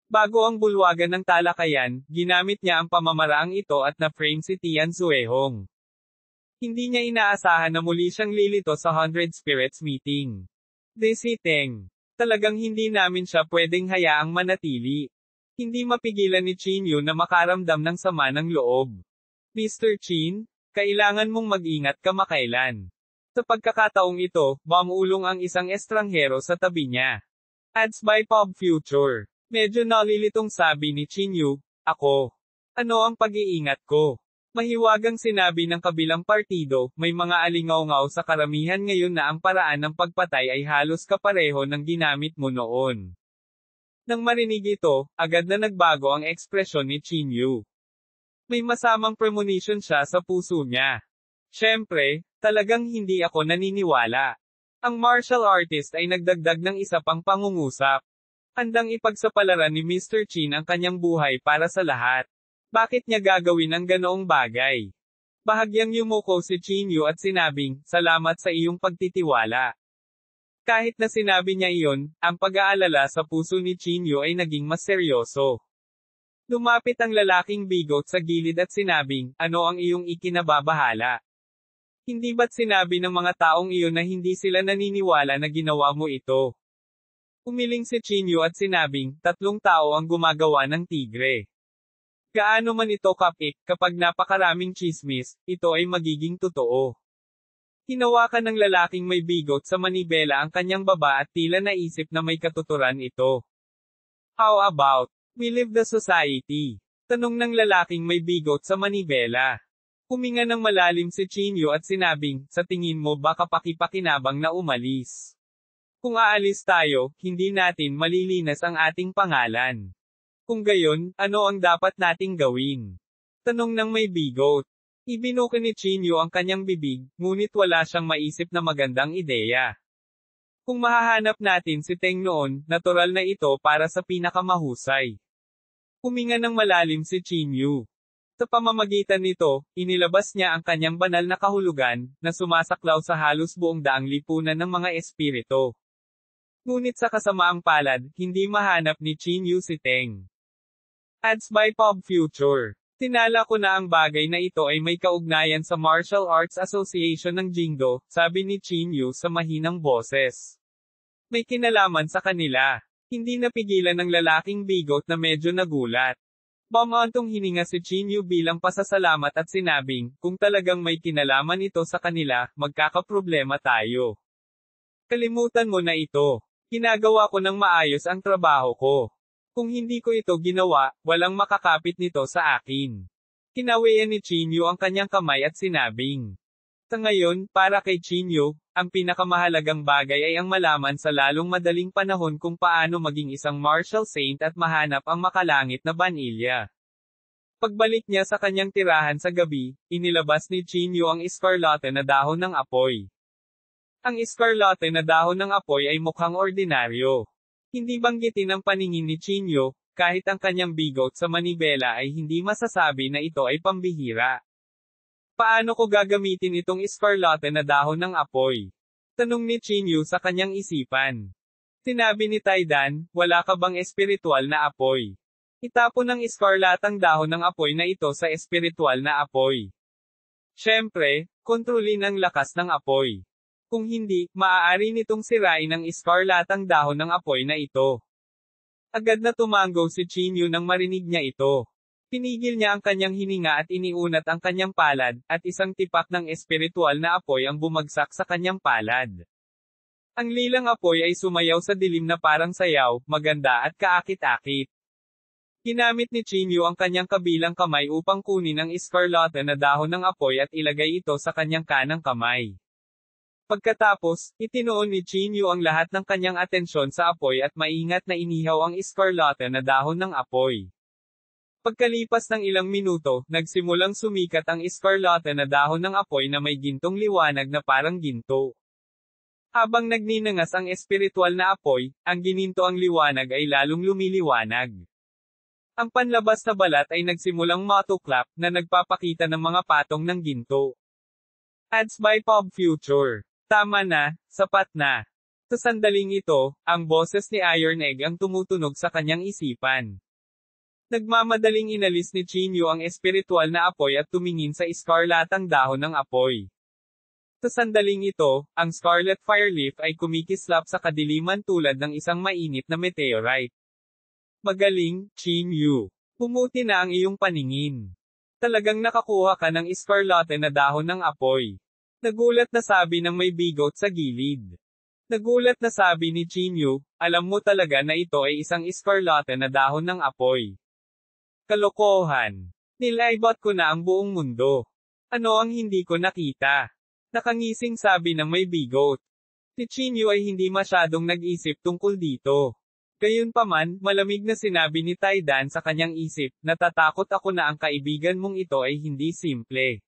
Bago ang bulwagan ng talakayan, ginamit niya ang pamamaraang ito at na-frame si Tian Zuehong. Hindi niya inaasahan na muli siyang lilito sa 100 Spirits meeting. Si Teng. Talagang hindi namin siya pwedeng hayaang manatili. Hindi mapigilan ni Chinyu na makaramdam ng sama ng loob. Mr. Chin, kailangan mong mag-ingat kamakailan. Sa pagkakataong ito, bumulong ang isang estranghero sa tabi niya. Ads by Pop Future. Medyo nalilitong sabi ni Chinyu, ako. Ano ang pag-iingat ko? Mahiwagang sinabi ng kabilang partido, may mga alingaw-ngaw sa karamihan ngayon na ang paraan ng pagpatay ay halos kapareho ng ginamit mo noon. Nang marinig ito, agad na nagbago ang ekspresyon ni Chinyu. May masamang premonition siya sa puso niya. Siyempre, talagang hindi ako naniniwala. Ang martial artist ay nagdagdag ng isa pang pangungusap. Handang ipagsapalaran ni Mr. Chin ang kanyang buhay para sa lahat. Bakit niya gagawin ang ganoong bagay? Bahagyang yumuko si Chinyu at sinabing, salamat sa iyong pagtitiwala. Kahit na sinabi niya iyon, ang pag-aalala sa puso ni Chinyu ay naging mas seryoso. Lumapit ang lalaking bigot sa gilid at sinabing, ano ang iyong ikinababahala? Hindi ba't sinabi ng mga taong iyon na hindi sila naniniwala na ginawa mo ito? Umiling si Chinyu at sinabing, 3 tao ang gumagawa ng tigre. Gaano man ito kapik, kapag napakaraming chismis, ito ay magiging totoo. Hinawakan ng lalaking may bigot sa manibela ang kanyang baba at tila naisip na may katuturan ito. How about, we live the society? Tanong ng lalaking may bigot sa manibela. Huminga ng malalim si Chinyu at sinabing, sa tingin mo baka pakipakinabang na umalis. Kung aalis tayo, hindi natin malilinas ang ating pangalan. Kung gayon, ano ang dapat nating gawin? Tanong ng may bigot. Ibinuka ni Chinyu ang kanyang bibig, ngunit wala siyang maisip na magandang ideya. Kung mahahanap natin si Teng noon, natural na ito para sa pinakamahusay. Huminga ng malalim si Chinyu. Sa pamamagitan nito, inilabas niya ang kanyang banal na kahulugan, na sumasaklaw sa halos buong daang lipunan ng mga espiritu. Ngunit sa kasamaang palad, hindi mahanap ni Chinyu si Teng. Ads by Pop Future. Tinala ko na ang bagay na ito ay may kaugnayan sa Martial Arts Association ng Jingdo, sabi ni Chinyu sa mahinang boses. May kinalaman sa kanila. Hindi napigilan ng lalaking bigot na medyo nagulat. Bumantong hininga si Chinyu bilang pasasalamat at sinabing, kung talagang may kinalaman ito sa kanila, magkakaproblema tayo. Kalimutan mo na ito. Ginagawa ko ng maayos ang trabaho ko. Kung hindi ko ito ginawa, walang makakapit nito sa akin. Kinawian ni Chinyu ang kanyang kamay at sinabing. Sa ngayon, para kay Chinyu, ang pinakamahalagang bagay ay ang malaman sa lalong madaling panahon kung paano maging isang martial saint at mahanap ang makalangit na banilya. Pagbalik niya sa kanyang tirahan sa gabi, inilabas ni Chinyu ang iskarlate na dahon ng apoy. Ang iskarlate na dahon ng apoy ay mukhang ordinaryo. Hindi banggitin ang paningin ni Chinyu, kahit ang kanyang bigot sa manibela ay hindi masasabi na ito ay pambihira. Paano ko gagamitin itong iskarlate na dahon ng apoy? Tanong ni Chinyu sa kanyang isipan. Sinabi ni Taidan, wala ka bang espiritual na apoy? Itapon ng iskarlatang dahon ng apoy na ito sa espiritual na apoy. Siyempre, kontrolin ang lakas ng apoy. Kung hindi, maaari nitong sirain ang iskarlatang dahon ng apoy na ito. Agad na tumango si Chinyu nang marinig niya ito. Pinigil niya ang kanyang hininga at iniunat ang kanyang palad, at isang tipak ng espiritual na apoy ang bumagsak sa kanyang palad. Ang lilang apoy ay sumayaw sa dilim na parang sayaw, maganda at kaakit-akit. Ginamit ni Chinyu ang kanyang kabilang kamay upang kunin ang iskarlate na dahon ng apoy at ilagay ito sa kanyang kanang kamay. Pagkatapos, itinuon ni Chinyu ang lahat ng kanyang atensyon sa apoy at maingat na inihaw ang iskarlate na dahon ng apoy. Pagkalipas ng ilang minuto, nagsimulang sumikat ang iskarlata na dahon ng apoy na may gintong liwanag na parang ginto. Habang nagninangas ang espiritual na apoy, ang ginintoang liwanag ay lalong lumiliwanag. Ang panlabas na balat ay nagsimulang matuklap na nagpapakita ng mga patong ng ginto. Ads by Pop Future. Tama na, sapat na. Sa sandaling ito, ang boses ni Iron Egg ang tumutunog sa kanyang isipan. Nagmamadaling inalis ni Chinyu ang espiritual na apoy at tumingin sa iskarlatang dahon ng apoy. Sa sandaling ito, ang Scarlet Fireleaf ay kumikislap sa kadiliman tulad ng isang mainit na meteorite. Magaling, Chinyu. Pumuti na ang iyong paningin. Talagang nakakuha ka ng iskarlate na dahon ng apoy. Nagulat na sabi ng may bigot sa gilid. Nagulat na sabi ni Chinyu, alam mo talaga na ito ay isang iskarlate na dahon ng apoy. Kalokohan. Nilaybot ko na ang buong mundo. Ano ang hindi ko nakita? Nakangising sabi ng may bigot. Si Chinyu ay hindi masyadong nag-isip tungkol dito. Gayunpaman, malamig na sinabi ni Taidan sa kanyang isip, natatakot ako na ang kaibigan mong ito ay hindi simple.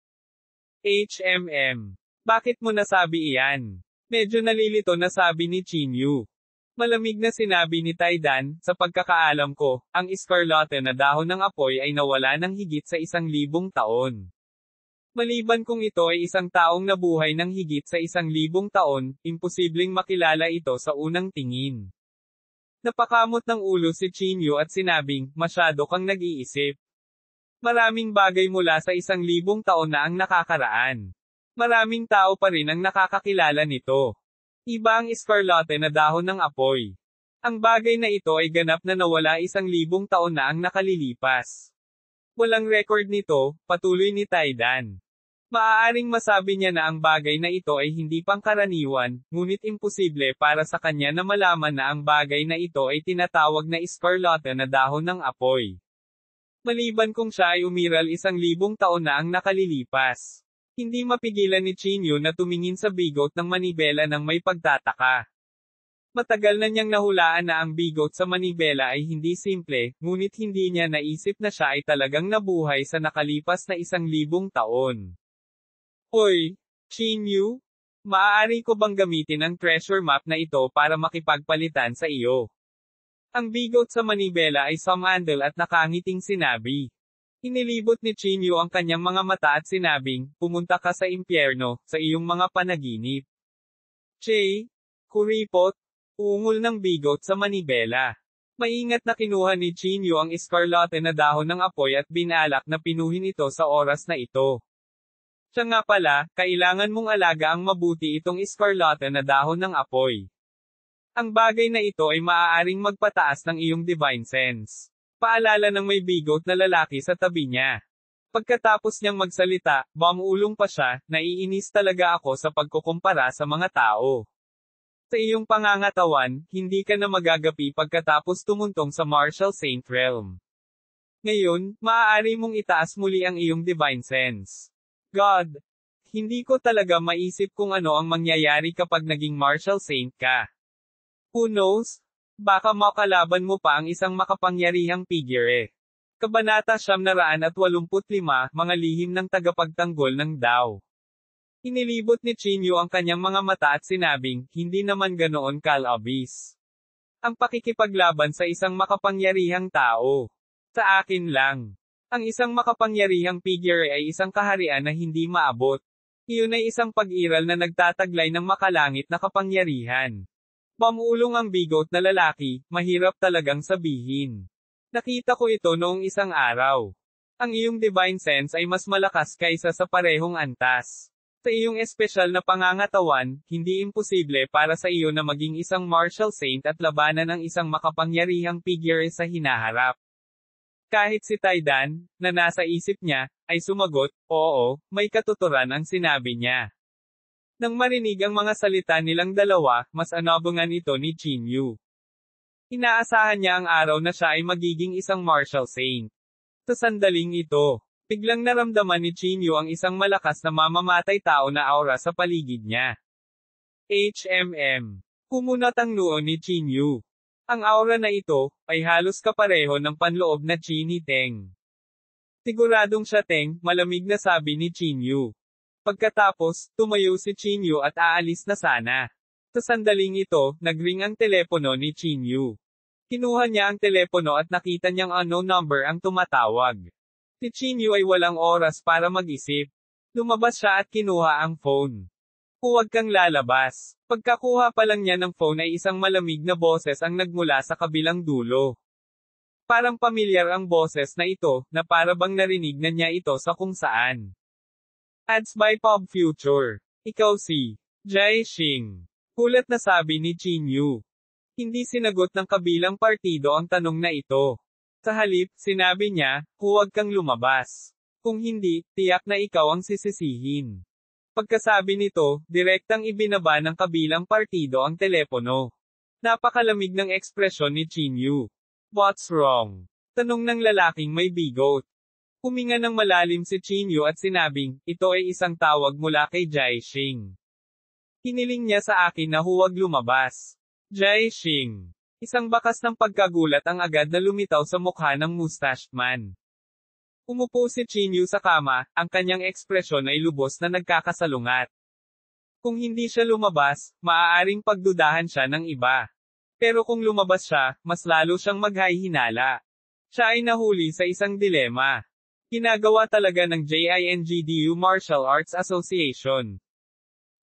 Bakit mo nasabi iyan? Medyo nalilito na sabi ni Chinyu. Malamig na sinabi ni Taidan, sa pagkakaalam ko, ang iskarlate na dahon ng apoy ay nawala ng higit sa 1,000 taon. Maliban kung ito ay isang taong nabuhay ng higit sa 1,000 taon, imposibleng makilala ito sa unang tingin. Napakamot ng ulo si Chinyu at sinabing, masyado kang nag-iisip. Maraming bagay mula sa 1,000 taon na ang nakakaraan. Maraming tao pa rin ang nakakakilala nito. Iba ang iskarlate na dahon ng apoy. Ang bagay na ito ay ganap na nawala 1,000 taon na ang nakalilipas. Walang record nito, patuloy ni Taidan. Maaaring masabi niya na ang bagay na ito ay hindi pangkaraniwan, ngunit imposible para sa kanya na malaman na ang bagay na ito ay tinatawag na iskarlate na dahon ng apoy. Maliban kung siya ay umiral 1,000 taon na ang nakalilipas. Hindi mapigilan ni Chinyu na tumingin sa bigot ng manibela ng may pagtataka. Matagal na niyang nahulaan na ang bigot sa manibela ay hindi simple, ngunit hindi niya naisip na siya ay talagang nabuhay sa nakalipas na 1,000 taon. Hoy, Chinyu? Maaari ko bang gamitin ang treasure map na ito para makipagpalitan sa iyo? Ang bigot sa manibela ay sumandal at nakangiting sinabi. Inilibot ni Chinyu ang kanyang mga mata at sinabing, pumunta ka sa impyerno, sa iyong mga panaginip. Che, kuripot, ungol ng bigot sa manibela. Maingat na kinuha ni Chinyu ang iskarlate na dahon ng apoy at binalak na pinuhin ito sa oras na ito. Siya nga pala, kailangan mong alaga ang mabuti itong iskarlate na dahon ng apoy. Ang bagay na ito ay maaaring magpataas ng iyong divine sense. Paalala ng may bigot na lalaki sa tabi niya. Pagkatapos niyang magsalita, bumulong pa siya, naiinis talaga ako sa pagkukumpara sa mga tao. Sa iyong pangangatawan, hindi ka na magagapi pagkatapos tumuntong sa Martial Saint Realm. Ngayon, maaari mong itaas muli ang iyong divine sense. God, hindi ko talaga maisip kung ano ang mangyayari kapag naging Martial Saint ka. Who knows? Baka makalaban mo pa ang isang makapangyarihang figure. Kabanata 985, mga lihim ng tagapagtanggol ng Dao. Inilibot ni Chinyu ang kanyang mga mata at sinabing, hindi naman ganoon kalabis. Ang pakikipaglaban sa isang makapangyarihang tao. Sa akin lang. Ang isang makapangyarihang figure ay isang kaharian na hindi maabot. Iyon ay isang pag-iral na nagtataglay ng makalangit na kapangyarihan. Bumulong ang bigot na lalaki, mahirap talagang sabihin. Nakita ko ito noong isang araw. Ang iyong divine sense ay mas malakas kaysa sa parehong antas. Sa iyong espesyal na pangangatawan, hindi imposible para sa iyo na maging isang martial saint at labanan ang isang makapangyarihang figure sa hinaharap. Kahit si Taidan, na nasa isip niya, ay sumagot, oo, may katuturan ang sinabi niya. Nang marinig ang mga salita nilang dalawa, mas anabangan ito ni Chinyu. Inaasahan niya ang araw na siya ay magiging isang martial saint. Sa sandaling ito, biglang naramdaman ni Chinyu ang isang malakas na mamamatay tao na aura sa paligid niya. Kumunot ang noo ni Chinyu. Ang aura na ito, ay halos kapareho ng panloob na Chiniteng. Siguradong siya Teng, malamig na sabi ni Chinyu. Pagkatapos, tumayo si Chinyu at aalis na sana. Sa sandaling ito, nagring ang telepono ni Chinyu. Kinuha niya ang telepono at nakita niyang unknown number ang tumatawag. Si Chinyu ay walang oras para mag-isip. Lumabas siya at kinuha ang phone. Huwag kang lalabas. Pagkakuha pa lang niya ng phone ay isang malamig na boses ang nagmula sa kabilang dulo. Parang pamilyar ang boses na ito, na para bang narinig na niya ito sa kung saan. Ads by Pop Future. Ikaw si Jai Xing. Kulat na sabi ni Chinyu. Hindi sinagot ng kabilang partido ang tanong na ito. Sa halip, sinabi niya, huwag kang lumabas. Kung hindi, tiyak na ikaw ang sisisihin. Pagkasabi nito, direktang ibinaba ng kabilang partido ang telepono. Napakalamig ng ekspresyon ni Chinyu. What's wrong? Tanong ng lalaking may bigot. Huminga ng malalim si Chinyu at sinabing, ito ay isang tawag mula kay Jai Xing. Hiniling niya sa akin na huwag lumabas. Jai Xing. Isang bakas ng pagkagulat ang agad na lumitaw sa mukha ng mustached man. Umupo si Chinyu sa kama, ang kanyang ekspresyon ay lubos na nagkakasalungat. Kung hindi siya lumabas, maaaring pagdudahan siya ng iba. Pero kung lumabas siya, mas lalo siyang maghahinala. Siya ay nahuli sa isang dilema. Ginagawa talaga ng JINGDU Martial Arts Association.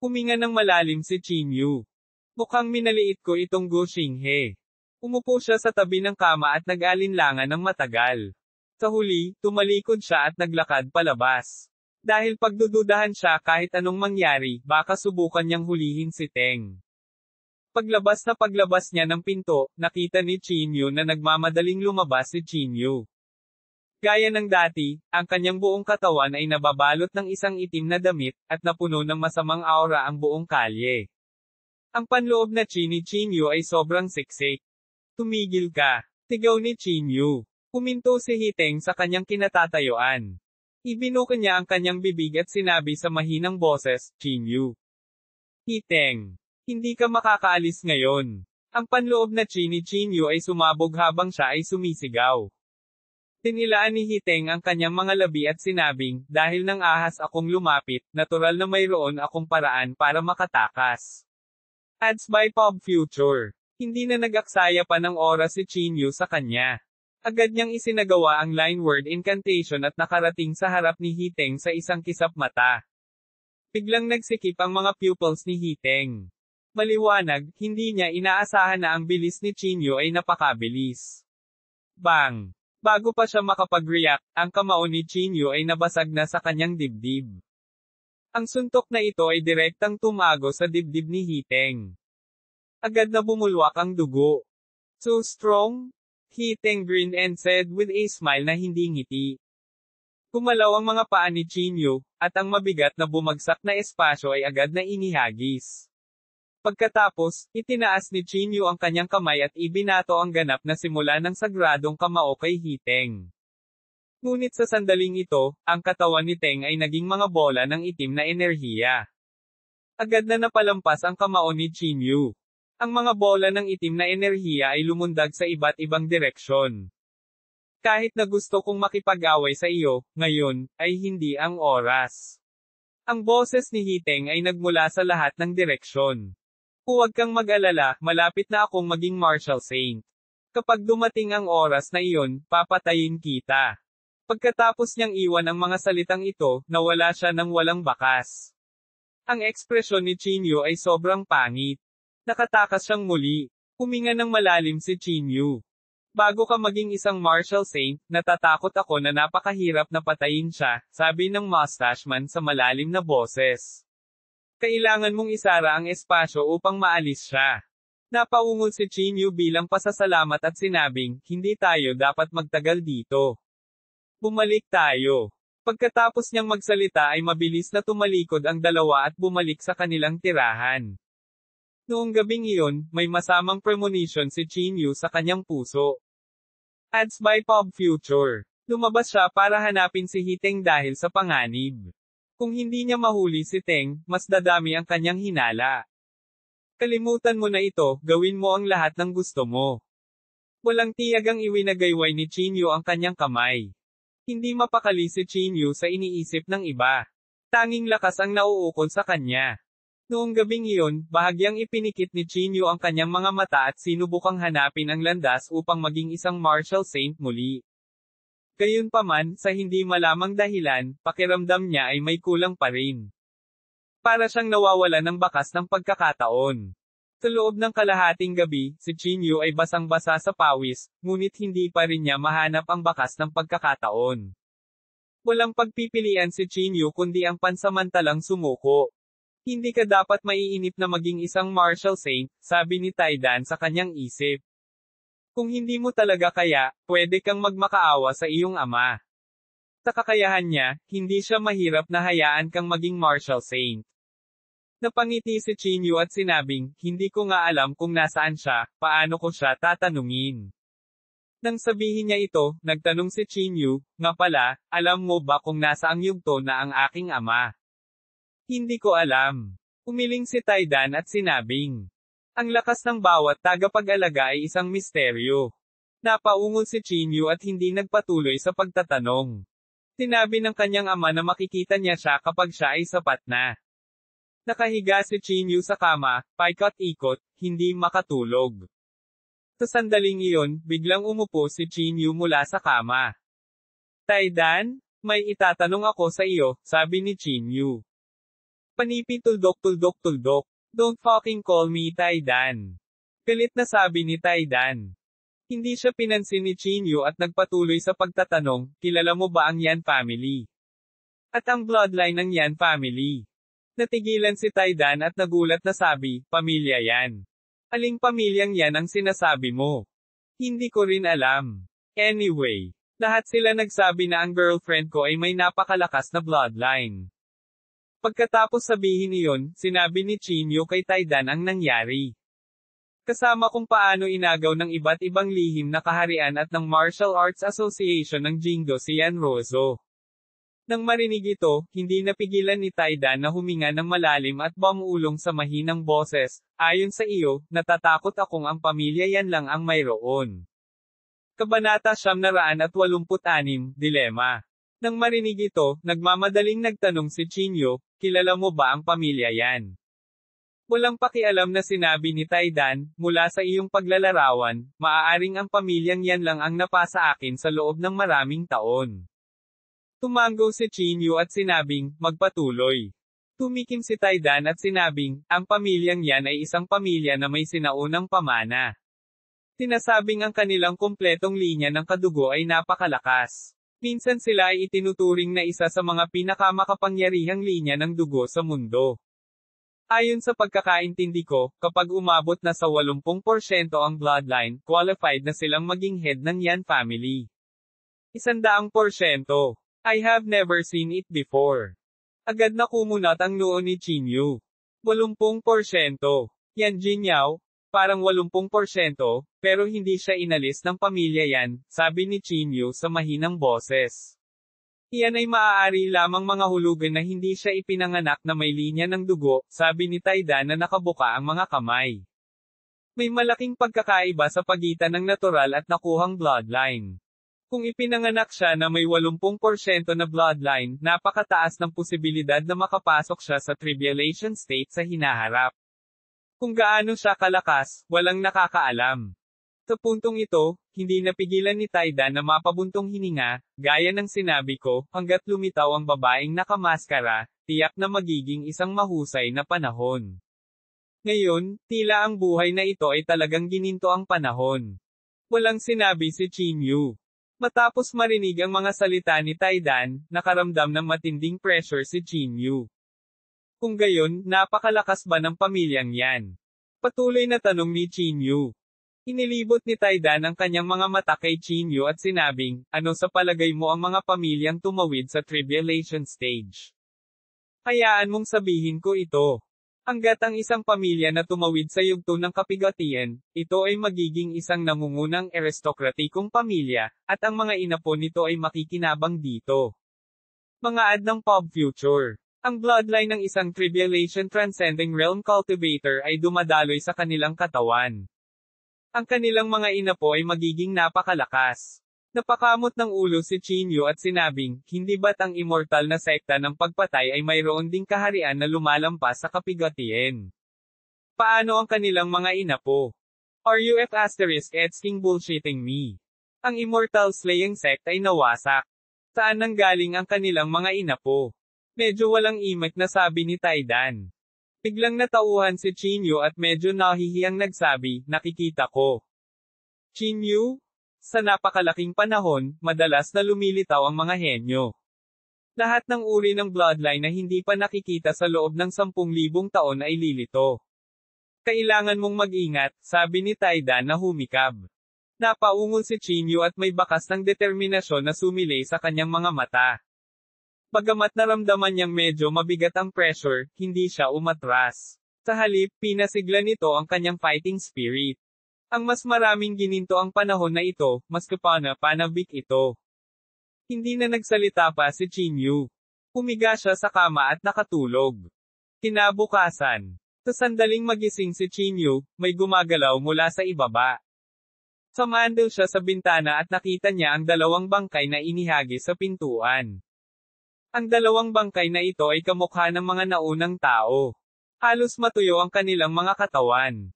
Huminga ng malalim si Chinyu. Mukhang minaliit ko itong Gu Xinghe. Umupo siya sa tabi ng kama at nag-alinlangan ng matagal. Sa huli, tumalikod siya at naglakad palabas. Dahil pagdududahan siya kahit anong mangyari, baka subukan niyang hulihin si Teng. Paglabas niya ng pinto, nakita ni Chinyu na nagmamadaling lumabas si Chinyu. Gaya ng dati, ang kanyang buong katawan ay nababalot ng isang itim na damit, at napuno ng masamang aura ang buong kalye. Ang panloob na ni Chinyu ay sobrang siksik. Tumigil ka. Sigaw ni Chinyu. Huminto si Hiteng sa kanyang kinatatayuan. Ibinuka niya ang kanyang bibig at sinabi sa mahinang boses, Chinyu. Hiteng. Hindi ka makakaalis ngayon. Ang panloob na ni Chinyu ay sumabog habang siya ay sumisigaw. Tinilaan ni Hiteng ang kanyang mga labi at sinabing, dahil nang ahas akong lumapit, natural na mayroon akong paraan para makatakas. Ads by Pop Future. Hindi na nag-aksaya pa ng oras si Chinyu sa kanya. Agad niyang isinagawa ang line word incantation at nakarating sa harap ni Hiteng sa isang kisap mata. Biglang nagsikip ang mga pupils ni Hiteng. Maliwanag, hindi niya inaasahan na ang bilis ni Chinyu ay napakabilis. Bang! Bago pa siya makapag-react, ang kamao ni Chinyu ay nabasag na sa kanyang dibdib. Ang suntok na ito ay direktang tumago sa dibdib ni Hiteng. Agad na bumulwak ang dugo. So strong? Hiteng grinned and said with a smile na hindi ngiti. Kumalaw ang mga paa ni Chinyu, at ang mabigat na bumagsak na espasyo ay agad na inihagis. Pagkatapos, itinaas ni Chinyu ang kanyang kamay at ibinato ang ganap na simula ng sagradong kamao kay Hiteng. Ngunit sa sandaling ito, ang katawan ni Teng ay naging mga bola ng itim na enerhiya. Agad na napalampas ang kamao ni Chinyu. Ang mga bola ng itim na enerhiya ay lumundag sa iba't ibang direksyon. Kahit na gusto kong makipag-away sa iyo, ngayon, ay hindi ang oras. Ang boses ni Hiteng ay nagmula sa lahat ng direksyon. Huwag kang mag-alala, malapit na akong maging martial saint. Kapag dumating ang oras na iyon, papatayin kita. Pagkatapos niyang iwan ang mga salitang ito, nawala siya ng walang bakas. Ang ekspresyon ni Chinyu ay sobrang pangit. Nakatakas siyang muli. Huminga ng malalim si Chinyu. Bago ka maging isang martial saint, natatakot ako na napakahirap na patayin siya, sabi ng mustache man sa malalim na boses. Kailangan mong isara ang espasyo upang maalis siya. Napaungol si Chinyu bilang pasasalamat at sinabing, hindi tayo dapat magtagal dito. Bumalik tayo. Pagkatapos niyang magsalita ay mabilis na tumalikod ang dalawa at bumalik sa kanilang tirahan. Noong gabing iyon, may masamang premonition si Chinyu sa kanyang puso. Ads by Pop Future. Lumabas siya para hanapin si Hiteng dahil sa panganib. Kung hindi niya mahuli si Teng, mas dadami ang kanyang hinala. Kalimutan mo na ito, gawin mo ang lahat ng gusto mo. Walang tiyag ang iwinagayway ni Chinyu ang kanyang kamay. Hindi mapakali si Chinyu sa iniisip ng iba. Tanging lakas ang nauukol sa kanya. Noong gabing iyon, bahagyang ipinikit ni Chinyu ang kanyang mga mata at sinubukang hanapin ang landas upang maging isang martial saint muli. Gayunpaman, sa hindi malamang dahilan, pakiramdam niya ay may kulang pa rin. Para siyang nawawalan ng bakas ng pagkakataon. Sa loob ng kalahating gabi, si Chinyu ay basang-basa sa pawis, ngunit hindi pa rin niya mahanap ang bakas ng pagkakataon. Walang pagpipilian si Chinyu kundi ang pansamantalang sumuko. Hindi ka dapat maiinip na maging isang martial saint, sabi ni Taidan sa kanyang isip. Kung hindi mo talaga kaya, pwede kang magmakaawa sa iyong ama. Sa kakayahan niya, hindi siya mahirap na hayaan kang maging martial saint. Napangiti si Chinyu at sinabing, hindi ko nga alam kung nasaan siya, paano ko siya tatanungin. Nang sabihin niya ito, nagtanong si Chinyu, nga pala, alam mo ba kung nasaang yugto na ang aking ama? Hindi ko alam. Umiling si Taidan at sinabing, ang lakas ng bawat tagapag-alaga ay isang misteryo. Napaungol si Chinyu at hindi nagpatuloy sa pagtatanong. Sinabi ng kanyang ama na makikita niya siya kapag siya ay sapat na. Nakahiga si Chinyu sa kama, paikot-ikot, hindi makatulog. Sa sandaling iyon, biglang umupo si Chinyu mula sa kama. Taidan, may itatanong ako sa iyo, sabi ni Chinyu. Panipi tuldok. Don't fucking call me Taidan. Galit na sabi ni Taidan. Hindi siya pinansin ni Chinyu at nagpatuloy sa pagtatanong, kilala mo ba ang Yan family? At ang bloodline ng Yan family? Natigilan si Taidan at nagulat na sabi, pamilya yan. Aling pamilyang yan ang sinasabi mo? Hindi ko rin alam. Anyway, lahat sila nagsabi na ang girlfriend ko ay may napakalakas na bloodline. Pagkatapos sabihin iyon, sinabi ni Chinyu kay Taidan ang nangyari. Kasama kung paano inagaw ng iba't ibang lihim na kaharian at ng Martial Arts Association ng Jingdo si Yan Rozo. Nang marinig ito, hindi napigilan ni Taidan na huminga ng malalim at bumuulong sa mahinang boses, ayon sa iyo, natatakot akong ang pamilya yan lang ang mayroon. Kabanata 986, Dilema. Nang marinig ito, nagmamadaling nagtanong si Chinyu, kilala mo ba ang pamilya yan? Walang pakialam na sinabi ni Taidan, mula sa iyong paglalarawan, maaaring ang pamilyang yan lang ang napasa akin sa loob ng maraming taon. Tumango si Chinyu at sinabing, magpatuloy. Tumikim si Taidan at sinabing, ang pamilyang yan ay isang pamilya na may sinaunang pamana. Sinasabing ang kanilang kumpletong linya ng kadugo ay napakalakas. Minsan sila ay itinuturing na isa sa mga pinakamakapangyarihang linya ng dugo sa mundo. Ayon sa pagkakaintindi ko, kapag umabot na sa 80% ang bloodline, qualified na silang maging head ng Yan family. 100%. I have never seen it before. Agad na kumunat ang noo ni Chinyu. 80%. Yan Jinyao, parang 80%, pero hindi siya inalis ng pamilya yan, sabi ni Chinyu sa mahinang boses. Iyan ay maaari lamang mga hulugan na hindi siya ipinanganak na may linya ng dugo, sabi ni Taidan na nakabuka ang mga kamay. May malaking pagkakaiba sa pagitan ng natural at nakuhang bloodline. Kung ipinanganak siya na may 80% na bloodline, napakataas ng posibilidad na makapasok siya sa tribulation state sa hinaharap. Kung gaano siya kalakas, walang nakakaalam. Sa puntong ito, hindi napigilan ni Taidan na mapabuntong hininga, gaya ng sinabi ko, hanggat lumitaw ang babaeng nakamaskara, tiyak na magiging isang mahusay na panahon. Ngayon, tila ang buhay na ito ay talagang gininto ang panahon. Walang sinabi si Chinyu. Matapos marinig ang mga salita ni Taidan, nakaramdam ng matinding pressure si Chinyu. Kung gayon, napakalakas ba ng pamilyang yan? Patuloy na tanong ni Chinyu. Inilibot ni Taidan ang kanyang mga mata kay Chinyu at sinabing, ano sa palagay mo ang mga pamilyang tumawid sa tribulation stage? Hayaan mong sabihin ko ito. Hanggat ang isang pamilya na tumawid sa yugto ng kapigatian, ito ay magiging isang nangungunang aristokratikong pamilya, at ang mga inapo nito ay makikinabang dito. Mga ad ng pop future. Ang bloodline ng isang tribulation transcending realm cultivator ay dumadaloy sa kanilang katawan. Ang kanilang mga inapo ay magiging napakalakas. Napakamot ng ulo si Chinyu at sinabing, hindi ba't ang immortal na sekta ng pagpatay ay mayroon ding kaharian na lumalampas sa kapigatian? Paano ang kanilang mga inapo? Are you asking bullshitting me? Ang immortal slaying sect ay nawasak. Saan nanggaling ang kanilang mga inapo? Medyo walang imek na sabi ni Taidan. Biglang natauhan si Chinyu at medyo nahihiyang nagsabi, nakikita ko. Chinyu? Sa napakalaking panahon, madalas na lumilitaw ang mga henyo. Lahat ng uri ng bloodline na hindi pa nakikita sa loob ng 10,000 taon ay lilito. Kailangan mong mag-ingat, sabi ni Taidan na humikab. Napaungol si Chinyu at may bakas ng determinasyon na sumilay sa kanyang mga mata. Bagamat naramdaman niyang medyo mabigat ang pressure, hindi siya umatras. Sa halip, pinasigla nito ang kanyang fighting spirit. Ang mas maraming gininto ang panahon na ito, mas panabik ito. Hindi na nagsalita pa si Chinyu. Humiga siya sa kama at nakatulog. Kinabukasan. Sa sandaling magising si Chinyu, may gumagalaw mula sa ibaba. Sumandal siya sa bintana at nakita niya ang dalawang bangkay na inihagi sa pintuan. Ang dalawang bangkay na ito ay kamukha ng mga naunang tao. Halos matuyo ang kanilang mga katawan.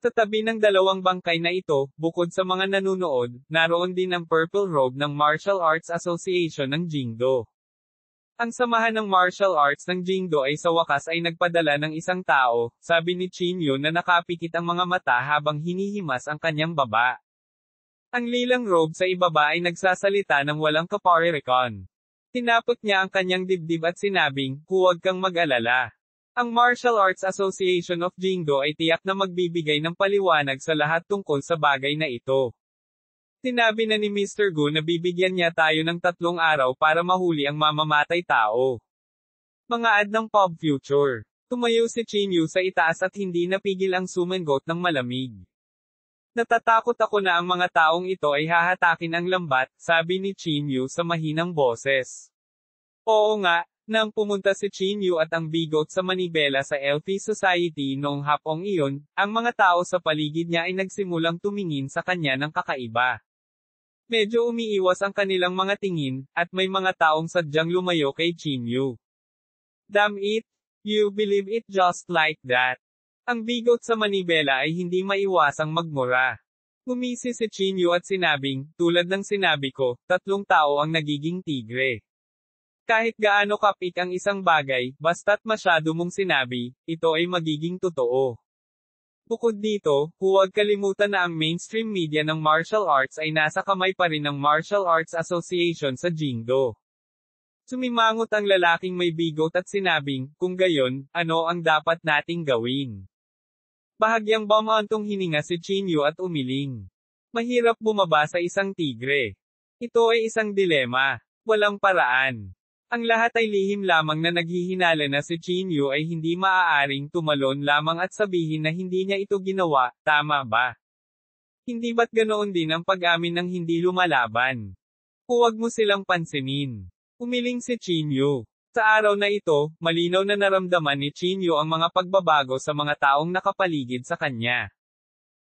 Sa tabi ng dalawang bangkay na ito, bukod sa mga nanunood, naroon din ang Purple Robe ng Martial Arts Association ng Jingdo. Ang samahan ng martial arts ng Jingdo ay sa wakas ay nagpadala ng isang tao, sabi ni Chinyu na nakapikit ang mga mata habang hinihimas ang kanyang baba. Ang lilang robe sa ibaba ay nagsasalita ng walang kaparirikon. Tinapot niya ang kanyang dibdib at sinabing, huwag kang mag-alala. Ang Martial Arts Association of Jingdo ay tiyak na magbibigay ng paliwanag sa lahat tungkol sa bagay na ito. Sinabi na ni Mr. Gu na bibigyan niya tayo ng 3 araw para mahuli ang mamamatay tao. Mga ad ng pop future. Tumayo si Chinyu sa itaas at hindi napigil ang sumangot ng malamig. Natatakot ako na ang mga taong ito ay hahatakin ang lambat, sabi ni Chinyu sa mahinang boses. Oo nga. Nang pumunta si Chinyu at ang bigot sa manibela sa Elfie Society noong hapong iyon, ang mga tao sa paligid niya ay nagsimulang tumingin sa kanya ng kakaiba. Medyo umiiwas ang kanilang mga tingin, at may mga taong sadyang lumayo kay Chinyu. Damn it! You believe it just like that? Ang bigot sa manibela ay hindi maiwasang magmura. Gumisi si Chinyu at sinabing, tulad ng sinabi ko, 3 tao ang nagiging tigre. Kahit gaano kapik ang isang bagay, basta't masyado mong sinabi, ito ay magiging totoo. Bukod dito, huwag kalimutan na ang mainstream media ng martial arts ay nasa kamay pa rin ng Martial Arts Association sa Jingdo. Sumimangot ang lalaking may bigot at sinabing, kung gayon, ano ang dapat nating gawin? Bahagyang bumantong hininga si Chinyu at umiling. Mahirap bumaba sa isang tigre. Ito ay isang dilema. Walang paraan. Ang lahat ay lihim lamang na naghihinala na si Chinyu ay hindi maaaring tumalon lamang at sabihin na hindi niya ito ginawa, tama ba? Hindi ba't ganoon din ang pag-amin ng hindi lumalaban? Huwag mo silang pansinin. Umiling si Chinyu. Sa araw na ito, malinaw na naramdaman ni Chinyu ang mga pagbabago sa mga taong nakapaligid sa kanya.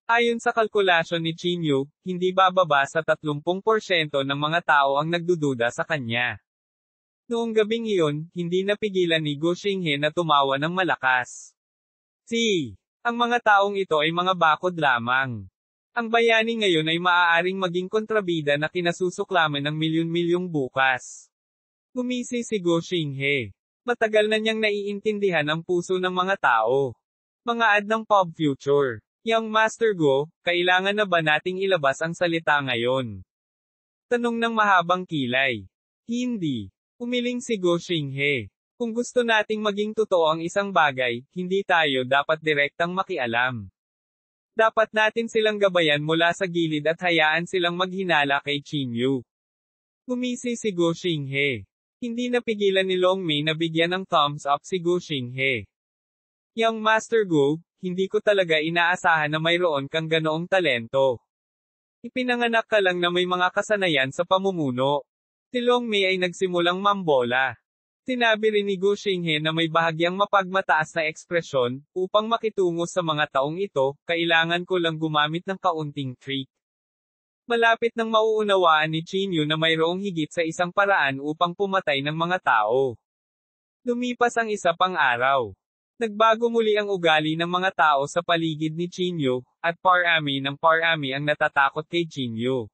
Ayon sa kalkulasyon ni Chinyu, hindi bababa sa 30% ng mga tao ang nagdududa sa kanya. Noong gabing iyon, hindi napigilan ni Gu Xinghe na tumawa ng malakas. Ang mga taong ito ay mga bakod lamang. Ang bayani ngayon ay maaaring maging kontrabida na kinasusuklaman ng milyon-milyong bukas. Gumisi si Gu Xinghe. Matagal na niyang naiintindihan ang puso ng mga tao. Mga ad ng pop future. Young Master Gu, kailangan na ba nating ilabas ang salita ngayon? Tanong ng mahabang kilay. Hindi. Umiling si Gu Xinghe. Kung gusto nating maging totoo ang isang bagay, hindi tayo dapat direktang makialam. Dapat natin silang gabayan mula sa gilid at hayaan silang maghinala kay Chinyu. Gumisi si Gu Xinghe. Hindi napigilan ni Long Mei na bigyan ng thumbs up si Gu Xinghe. Young Master Gu, hindi ko talaga inaasahan na mayroon kang ganoong talento. Ipinanganak ka lang na may mga kasanayan sa pamumuno. Si Long Mei ay nagsimulang mambola. Sinabi rin ni Gu Xinghe na may bahagyang mapagmataas na ekspresyon, upang makitungo sa mga taong ito, kailangan ko lang gumamit ng kaunting trick. Malapit nang mauunawaan ni Chinyu na mayroong higit sa isang paraan upang pumatay ng mga tao. Lumipas ang isa pang araw. Nagbago muli ang ugali ng mga tao sa paligid ni Chinyu, at parami ng parami ang natatakot kay Chinyu.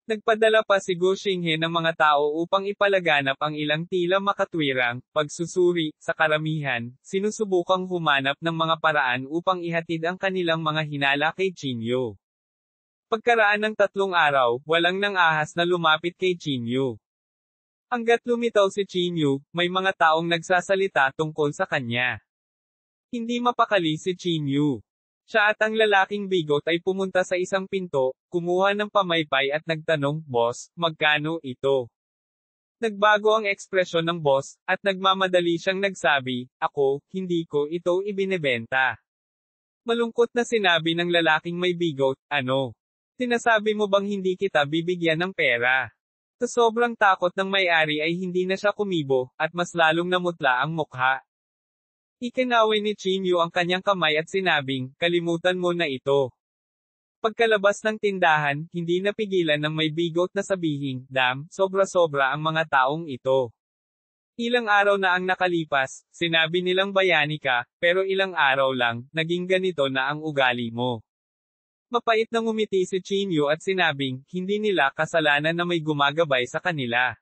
Nagpadala pa si Gu Xinghe ng mga tao upang ipalaganap ang ilang tila makatwirang pagsusuri. Sa karamihan, sinusubukang humanap ng mga paraan upang ihatid ang kanilang mga hinala kay Chinyu. Pagkaraan ng 3 araw, walang nang ahas na lumapit kay Chinyu. Hanggat lumitaw si Chinyu, may mga taong nagsasalita tungkol sa kanya. Hindi mapakali si Chinyu. Siya at ang lalaking bigot ay pumunta sa isang pinto, kumuha ng pamaypay at nagtanong, "Boss, magkano ito?" Nagbago ang ekspresyon ng boss, at nagmamadali siyang nagsabi, "Ako, hindi ko ito ibinebenta." Malungkot na sinabi ng lalaking may bigot, "Ano? Sinasabi mo bang hindi kita bibigyan ng pera?" Sa sobrang takot ng may-ari ay hindi na siya kumibo, at mas lalong namutla ang mukha. Ikinaway ni Chinyu ang kanyang kamay at sinabing, "Kalimutan mo na ito." Pagkalabas ng tindahan, hindi napigilan ng may bigot na sabihing, "Damn, sobra-sobra ang mga taong ito." Ilang araw na ang nakalipas, sinabi nilang bayani ka, pero ilang araw lang, naging ganito na ang ugali mo. Mapait na ngumiti si Chinyu at sinabing, hindi nila kasalanan na may gumagabay sa kanila.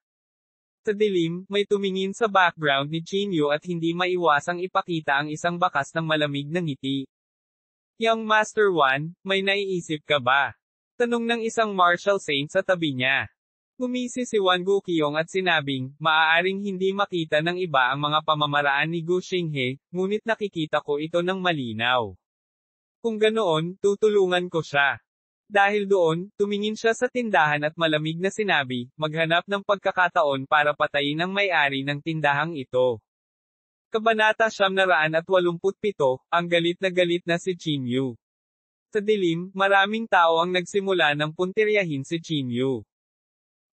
Sa dilim, may tumingin sa background ni Chinyu at hindi maiwasang ipakita ang isang bakas ng malamig na ngiti. "Young Master Wan, may naiisip ka ba?" Tanong ng isang martial saint sa tabi niya. Gumisi si Wan Guqiong at sinabing, "Maaaring hindi makita ng iba ang mga pamamaraan ni Gu Xinghe, ngunit nakikita ko ito ng malinaw. Kung ganoon, tutulungan ko siya." Dahil doon, tumingin siya sa tindahan at malamig na sinabi, "Maghanap ng pagkakataon para patayin ang may-ari ng tindahang ito." Kabanata 987, ang galit na si Chinyu. Sa dilim, maraming tao ang nagsimula ng puntiryahin si Chinyu.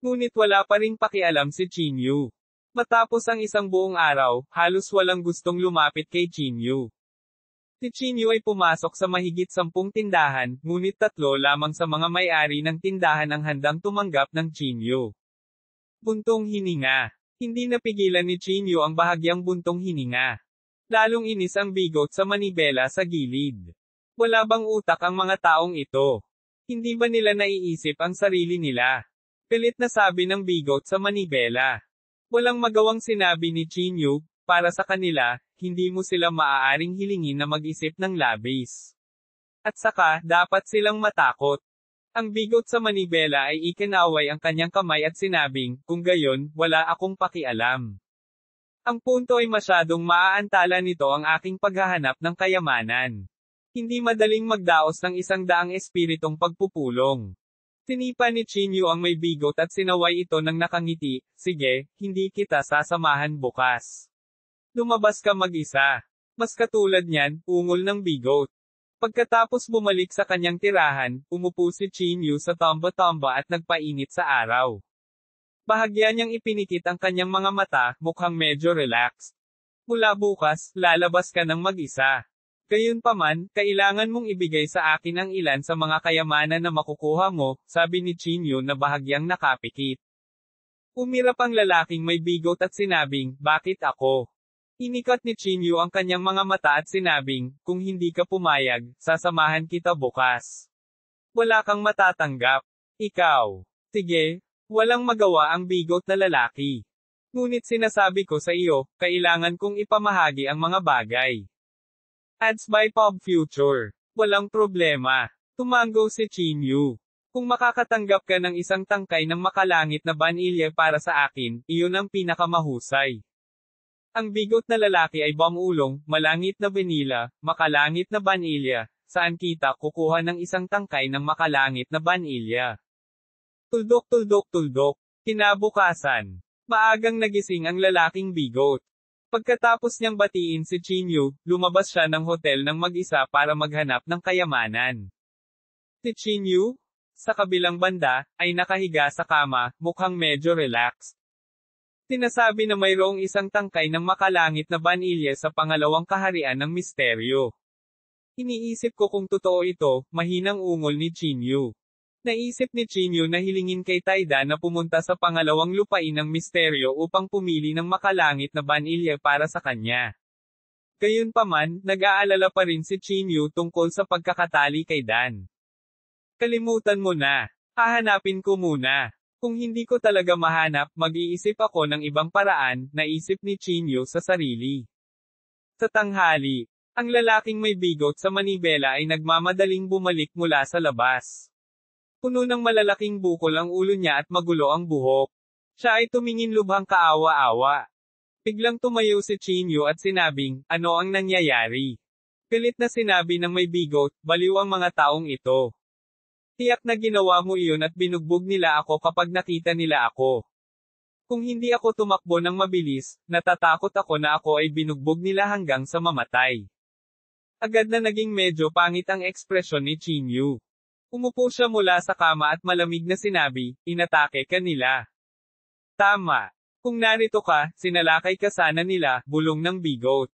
Ngunit wala pa ring pakialam si Chinyu. Matapos ang isang buong araw, halos walang gustong lumapit kay Chinyu. Si Chinyu ay pumasok sa mahigit 10 tindahan, ngunit 3 lamang sa mga may-ari ng tindahan ang handang tumanggap ng Chinyu. Buntong hininga. Hindi napigilan ni Chinyu ang bahagyang buntong hininga. Lalong inis ang bigot sa manibela sa gilid. Wala bang utak ang mga taong ito? Hindi ba nila naiisip ang sarili nila? Pilit na sabi ng bigot sa manibela. Walang magawang sinabi ni Chinyu, para sa kanila, hindi mo sila maaaring hilingin na mag-isip ng labis. At saka, dapat silang matakot. Ang bigot sa manibela ay ikinaway ang kanyang kamay at sinabing, "Kung gayon, wala akong pakialam. Ang punto ay masyadong maaantala nito ang aking paghahanap ng kayamanan. Hindi madaling magdaos ng 100 espiritong pagpupulong." Tinipa ni Chinyu ang may bigot at sinaway ito ng nakangiti, "Sige, hindi kita sasamahan bukas. Lumabas ka mag-isa." Mas katulad niyan, ungol ng bigot. Pagkatapos bumalik sa kanyang tirahan, umupo si Chinyu sa tamba-tamba at nagpainit sa araw. Bahagya niyang ipinikit ang kanyang mga mata, mukhang medyo relaxed. "Mula bukas, lalabas ka ng mag-isa. Gayunpaman, kailangan mong ibigay sa akin ang ilan sa mga kayamanan na makukuha mo," sabi ni Chinyu na bahagyang nakapikit. Umirap ang lalaking may bigot at sinabing, "Bakit ako?" Inikat ni Chinyu ang kanyang mga mata at sinabing, "Kung hindi ka pumayag, sasamahan kita bukas. Wala kang matatanggap. Ikaw." "Sige." Walang magawa ang bigot na lalaki. "Ngunit sinasabi ko sa iyo, kailangan kong ipamahagi ang mga bagay." Ads by Pop Future. Walang problema. Tumango si Chinyu. "Kung makakatanggap ka ng isang tangkay ng makalangit na banilya para sa akin, iyon ang pinakamahusay." Ang bigot na lalaki ay bumulong, "Malangit na vanilla, makalangit na banilya, saan kita kukuha ng isang tangkay ng makalangit na banilya?" Tuldok. Kinabukasan. Maagang nagising ang lalaking bigot. Pagkatapos niyang batiin si Chinyu, lumabas siya ng hotel ng mag-isa para maghanap ng kayamanan. Si Chinyu, sa kabilang banda, ay nakahiga sa kama, mukhang medyo relaxed. Sinasabi na mayroong isang tangkay ng makalangit na banilya sa pangalawang kaharian ng misteryo. "Iniisip ko kung totoo ito," mahinang ungol ni Chinyu. Naisip ni Chinyu na hilingin kay Taida na pumunta sa pangalawang lupain ng misteryo upang pumili ng makalangit na banilya para sa kanya. Gayunpaman, nag-aalala pa rin si Chinyu tungkol sa pagkakatali kay Dan. Kalimutan mo na. Hahanapin ko muna. Kung hindi ko talaga mahanap, mag-iisip ako ng ibang paraan, naisip ni Chinyu sa sarili. Sa tanghali, ang lalaking may bigot sa manibela ay nagmamadaling bumalik mula sa labas. Puno ng malalaking bukol ang ulo niya at magulo ang buhok. Siya ay tumingin lubhang kaawa-awa. Biglang tumayo si Chinyu at sinabing, ano ang nangyayari? Galit na sinabi ng may bigot, baliw ang mga taong ito. Tiyak na ginawa mo iyon at binugbog nila ako kapag nakita nila ako. Kung hindi ako tumakbo ng mabilis, natatakot ako na ako ay binugbog nila hanggang sa mamatay. Agad na naging medyo pangit ang ekspresyon ni Chinyu. Umupo siya mula sa kama at malamig na sinabi, inatake ka nila. Tama. Kung narito ka, sinalakay ka sana nila, bulong ng bigot.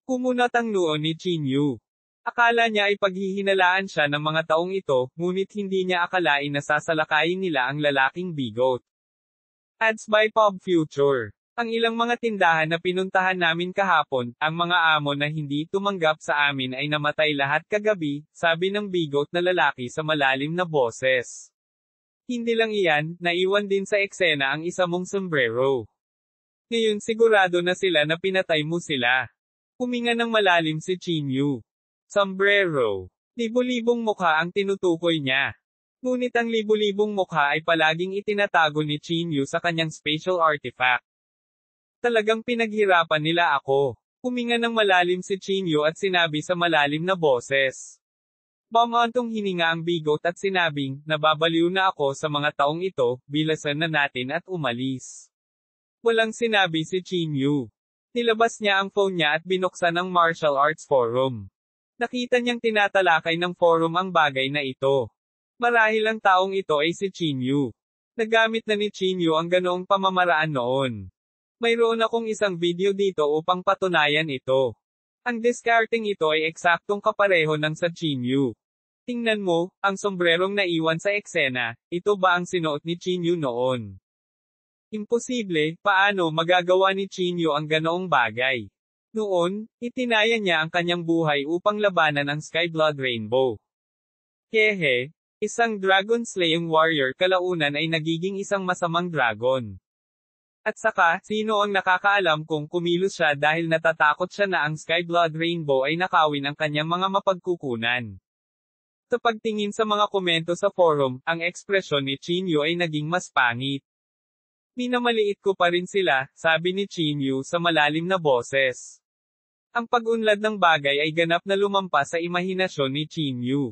Kumunat ang noo ni Chinyu. Akala niya ay paghihinalaan siya ng mga taong ito, ngunit hindi niya akalain na sasalakayin nila ang lalaking bigot. Ads by Pop Future. Ang ilang mga tindahan na pinuntahan namin kahapon, ang mga amo na hindi tumanggap sa amin ay namatay lahat kagabi, sabi ng bigot na lalaki sa malalim na boses. Hindi lang iyan, naiwan din sa eksena ang isa mong sombrero. Ngayon sigurado na sila na pinatay mo sila. Huminga ng malalim si Chinyu. Sombrero. Libo-libong mukha ang tinutukoy niya. Ngunit ang libo-libong mukha ay palaging itinatago ni Chinyu sa kanyang special artifact. Talagang pinaghirapan nila ako. Huminga ng malalim si Chinyu at sinabi sa malalim na boses. Bamantong hininga ang bigot at sinabing, nababaliw na ako sa mga taong ito, bilasan na natin at umalis. Walang sinabi si Chinyu. Nilabas niya ang phone niya at binuksan ang martial arts forum. Nakita niyang tinatalakay ng forum ang bagay na ito. Marahil ang taong ito ay si Chinyu. Nagamit na ni Chinyu ang ganoong pamamaraan noon. Mayroon akong isang video dito upang patunayan ito. Ang discarding ito ay eksaktong kapareho ng sa Chinyu. Tingnan mo, ang sombrerong naiwan sa eksena, ito ba ang sinuot ni Chinyu noon? Imposible, paano magagawa ni Chinyu ang ganoong bagay? Noon, itinaya niya ang kanyang buhay upang labanan ang Sky Blood Rainbow. Hehe, isang dragon slaying warrior kalaunan ay nagiging isang masamang dragon. At saka, sino ang nakakaalam kung kumilos siya dahil natatakot siya na ang Sky Blood Rainbow ay nakawin ang kanyang mga mapagkukunan. Sa pagtingin sa mga komento sa forum, ang ekspresyon ni Chinyu ay naging mas pangit. Minamaliit ko pa rin sila, sabi ni Chinyu sa malalim na boses. Ang pag-unlad ng bagay ay ganap na lumampas sa imahinasyon ni Chinyu.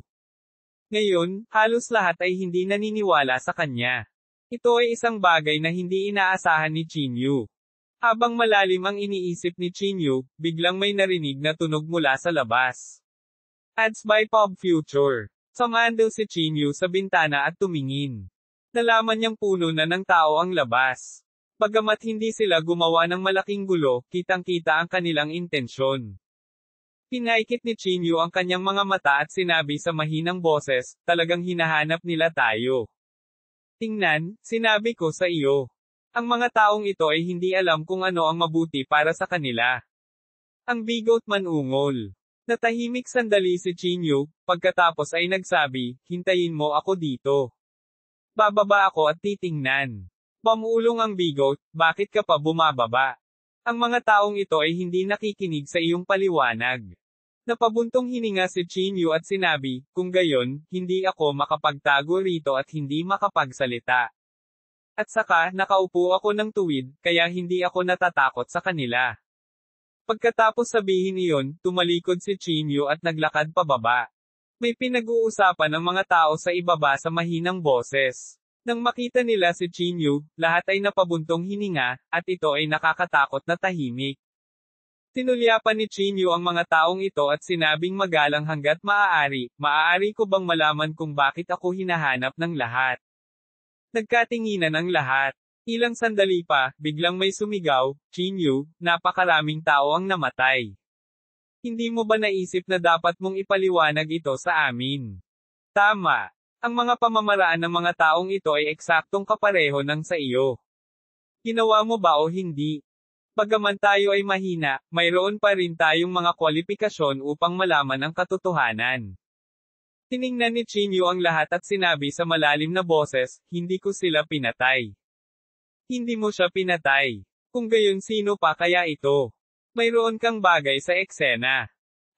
Ngayon, halos lahat ay hindi naniniwala sa kanya. Ito ay isang bagay na hindi inaasahan ni Chinyu. Habang malalim ang iniisip ni Chinyu, biglang may narinig na tunog mula sa labas. Ads by Pop Future. Sumandal si Chinyu sa bintana at tumingin. Nalaman niyang puno na ng tao ang labas. Bagamat hindi sila gumawa ng malaking gulo, kitang-kita ang kanilang intensyon. Pinaikit ni Chinyu ang kanyang mga mata at sinabi sa mahinang boses, talagang hinahanap nila tayo. Tingnan, sinabi ko sa iyo. Ang mga taong ito ay hindi alam kung ano ang mabuti para sa kanila. Ang bigot manungol. Natahimik sandali si Chinyu, pagkatapos ay nagsabi, hintayin mo ako dito. Bababa ako at titingnan. Pamulong ang bigot, bakit ka pa bumababa? Ang mga taong ito ay hindi nakikinig sa iyong paliwanag. Napabuntong hininga si Chinyu at sinabi, kung gayon, hindi ako makapagtago rito at hindi makapagsalita. At saka, nakaupo ako ng tuwid, kaya hindi ako natatakot sa kanila. Pagkatapos sabihin iyon, tumalikod si Chinyu at naglakad pababa. May pinag-uusapan ng mga tao sa ibaba sa mahinang boses. Nang makita nila si Chinyu, lahat ay napabuntong hininga, at ito ay nakakatakot na tahimik. Tinulyapan ni Chinyu ang mga taong ito at sinabing magalang hanggat maaari ko bang malaman kung bakit ako hinahanap ng lahat? Nagkatinginan ang lahat. Ilang sandali pa, biglang may sumigaw, Chinyu, napakaraming tao ang namatay. Hindi mo ba naisip na dapat mong ipaliwanag ito sa amin? Tama. Ang mga pamamaraan ng mga taong ito ay eksaktong kapareho ng sa iyo. Ginawa mo ba o hindi? Bagaman tayo ay mahina, mayroon pa rin tayong mga kwalifikasyon upang malaman ang katotohanan. Tiningnan ni Chinyu ang lahat at sinabi sa malalim na boses, hindi ko sila pinatay. Hindi mo siya pinatay. Kung gayon sino pa kaya ito? Mayroon kang bagay sa eksena.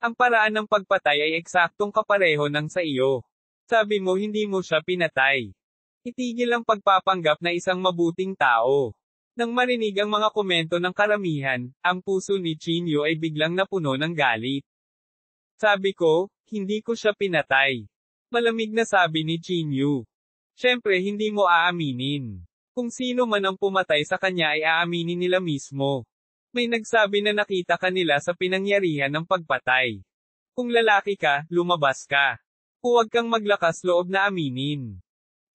Ang paraan ng pagpatay ay eksaktong kapareho ng sa iyo. Sabi mo hindi mo siya pinatay. Itigil ang pagpapanggap na isang mabuting tao. Nang marinig ang mga komento ng karamihan, ang puso ni Chinyu ay biglang napuno ng galit. Sabi ko, hindi ko siya pinatay. Malamig na sabi ni Chinyu. Siyempre hindi mo aaminin. Kung sino man ang pumatay sa kanya ay aaminin nila mismo. May nagsabi na nakita kanila sa pinangyarihan ng pagpatay. Kung lalaki ka, lumabas ka. Huwag kang maglakas loob na aminin.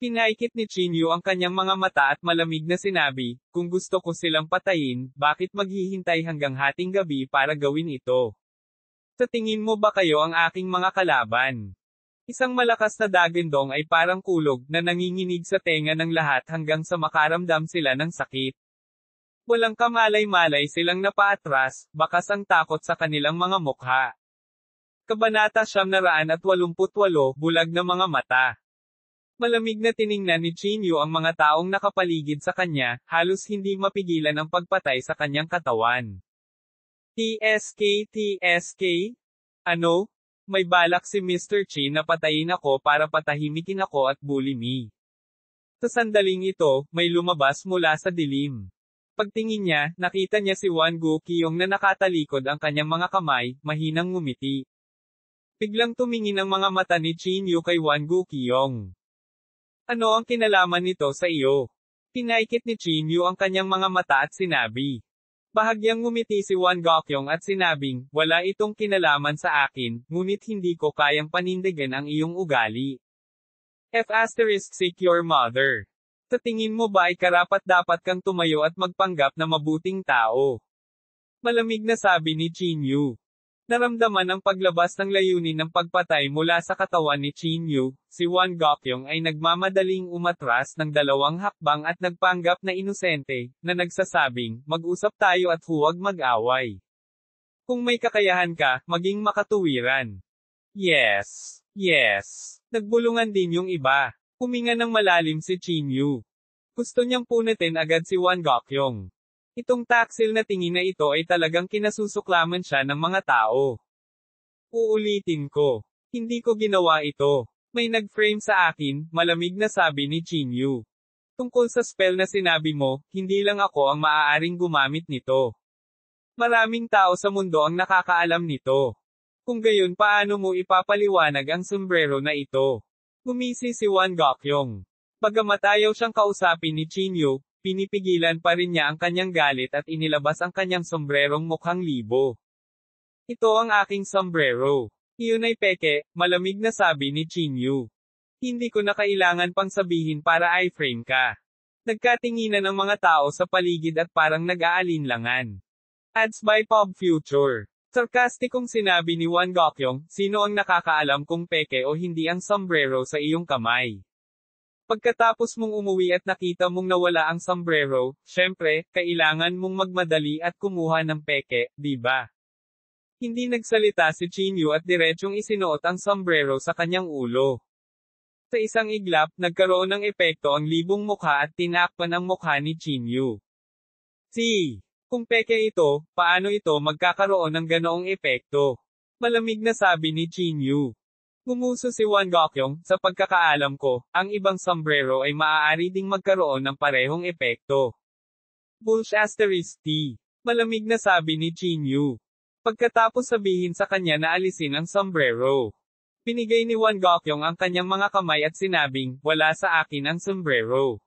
Pinaikit ni Chinyu ang kanyang mga mata at malamig na sinabi, kung gusto ko silang patayin, bakit maghihintay hanggang hating gabi para gawin ito? Sa tingin mo ba kayo ang aking mga kalaban? Isang malakas na dagindong ay parang kulog na nanginginig sa tenga ng lahat hanggang sa makaramdam sila ng sakit. Walang kamalay-malay silang napaatras, bakas ang takot sa kanilang mga mukha. Kabanata 988, Bulag na mga mata. Malamig na tiningnan ni Chinyu ang mga taong nakapaligid sa kanya, halos hindi mapigilan ang pagpatay sa kanyang katawan. TSK? Ano? May balak si Mr. Chi na patayin ako para patahimikin ako at bully me. Sa sandaling ito, may lumabas mula sa dilim. Pagtingin niya, nakita niya si Wan Guqiong na nakatalikod ang kanyang mga kamay, mahinang ngumiti. Biglang tumingin ang mga mata ni Chinyu kay Wan Guqiong. Ano ang kinalaman nito sa iyo? Pinaikit ni Chinyu ang kanyang mga mata at sinabi. Bahagyang ngumiti si Wan Guqiong at sinabing, wala itong kinalaman sa akin, ngunit hindi ko kayang panindigan ang iyong ugali. Seek your mother. Sa tingin mo ba ay karapat-dapat kang tumayo at magpanggap na mabuting tao? Malamig na sabi ni Chinyu. Naramdaman ang paglabas ng layunin ng pagpatay mula sa katawan ni Chinyu, si Wan Guqiong ay nagmamadaling umatras ng 2 hakbang at nagpanggap na inosente, na nagsasabing, mag-usap tayo at huwag mag-away. Kung may kakayahan ka, maging makatuwiran. Yes. Nagbulungan din yung iba. Huminga ng malalim si Chinyu. Gusto niyang punitin agad si Wan Guqiong. Itong taksil na tingin na ito ay talagang kinasusuklaman siya ng mga tao. Uulitin ko. Hindi ko ginawa ito. May nag-frame sa akin, malamig na sabi ni Chinyu. Tungkol sa spell na sinabi mo, hindi lang ako ang maaaring gumamit nito. Maraming tao sa mundo ang nakakaalam nito. Kung gayon paano mo ipapaliwanag ang sombrero na ito? Gumisi si Wan Guqiong. Bagamat ayaw siyang kausapin ni Chinyu, pinipigilan pa rin niya ang kanyang galit at inilabas ang kanyang sombrerong mukhang libo. Ito ang aking sombrero. Iyon ay peke, malamig na sabi ni Chinyu. Hindi ko na kailangan pang sabihin para i-frame ka. Nagkatinginan ang mga tao sa paligid at parang nag-aalinlangan. Ads by Pop Future. Sarkastikong sinabi ni Wan Guqiong, sino ang nakakaalam kung peke o hindi ang sombrero sa iyong kamay? Pagkatapos mong umuwi at nakita mong nawala ang sombrero, syempre, kailangan mong magmadali at kumuha ng peke, di ba? Hindi nagsalita si Chinyu at diretsyong isinuot ang sombrero sa kanyang ulo. Sa isang iglap, nagkaroon ng epekto ang libong mukha at tinakpan ang mukha ni Chinyu. Kung peke ito, paano ito magkakaroon ng ganoong epekto? Malamig na sabi ni Chinyu. Gumuso si Wan Guqiong, sa pagkakaalam ko, ang ibang sombrero ay maaari ding magkaroon ng parehong epekto. T. Malamig na sabi ni Chinyu. Pagkatapos sabihin sa kanya na alisin ang sombrero. Pinigay ni Wan Guqiong ang kanyang mga kamay at sinabing, wala sa akin ang sombrero.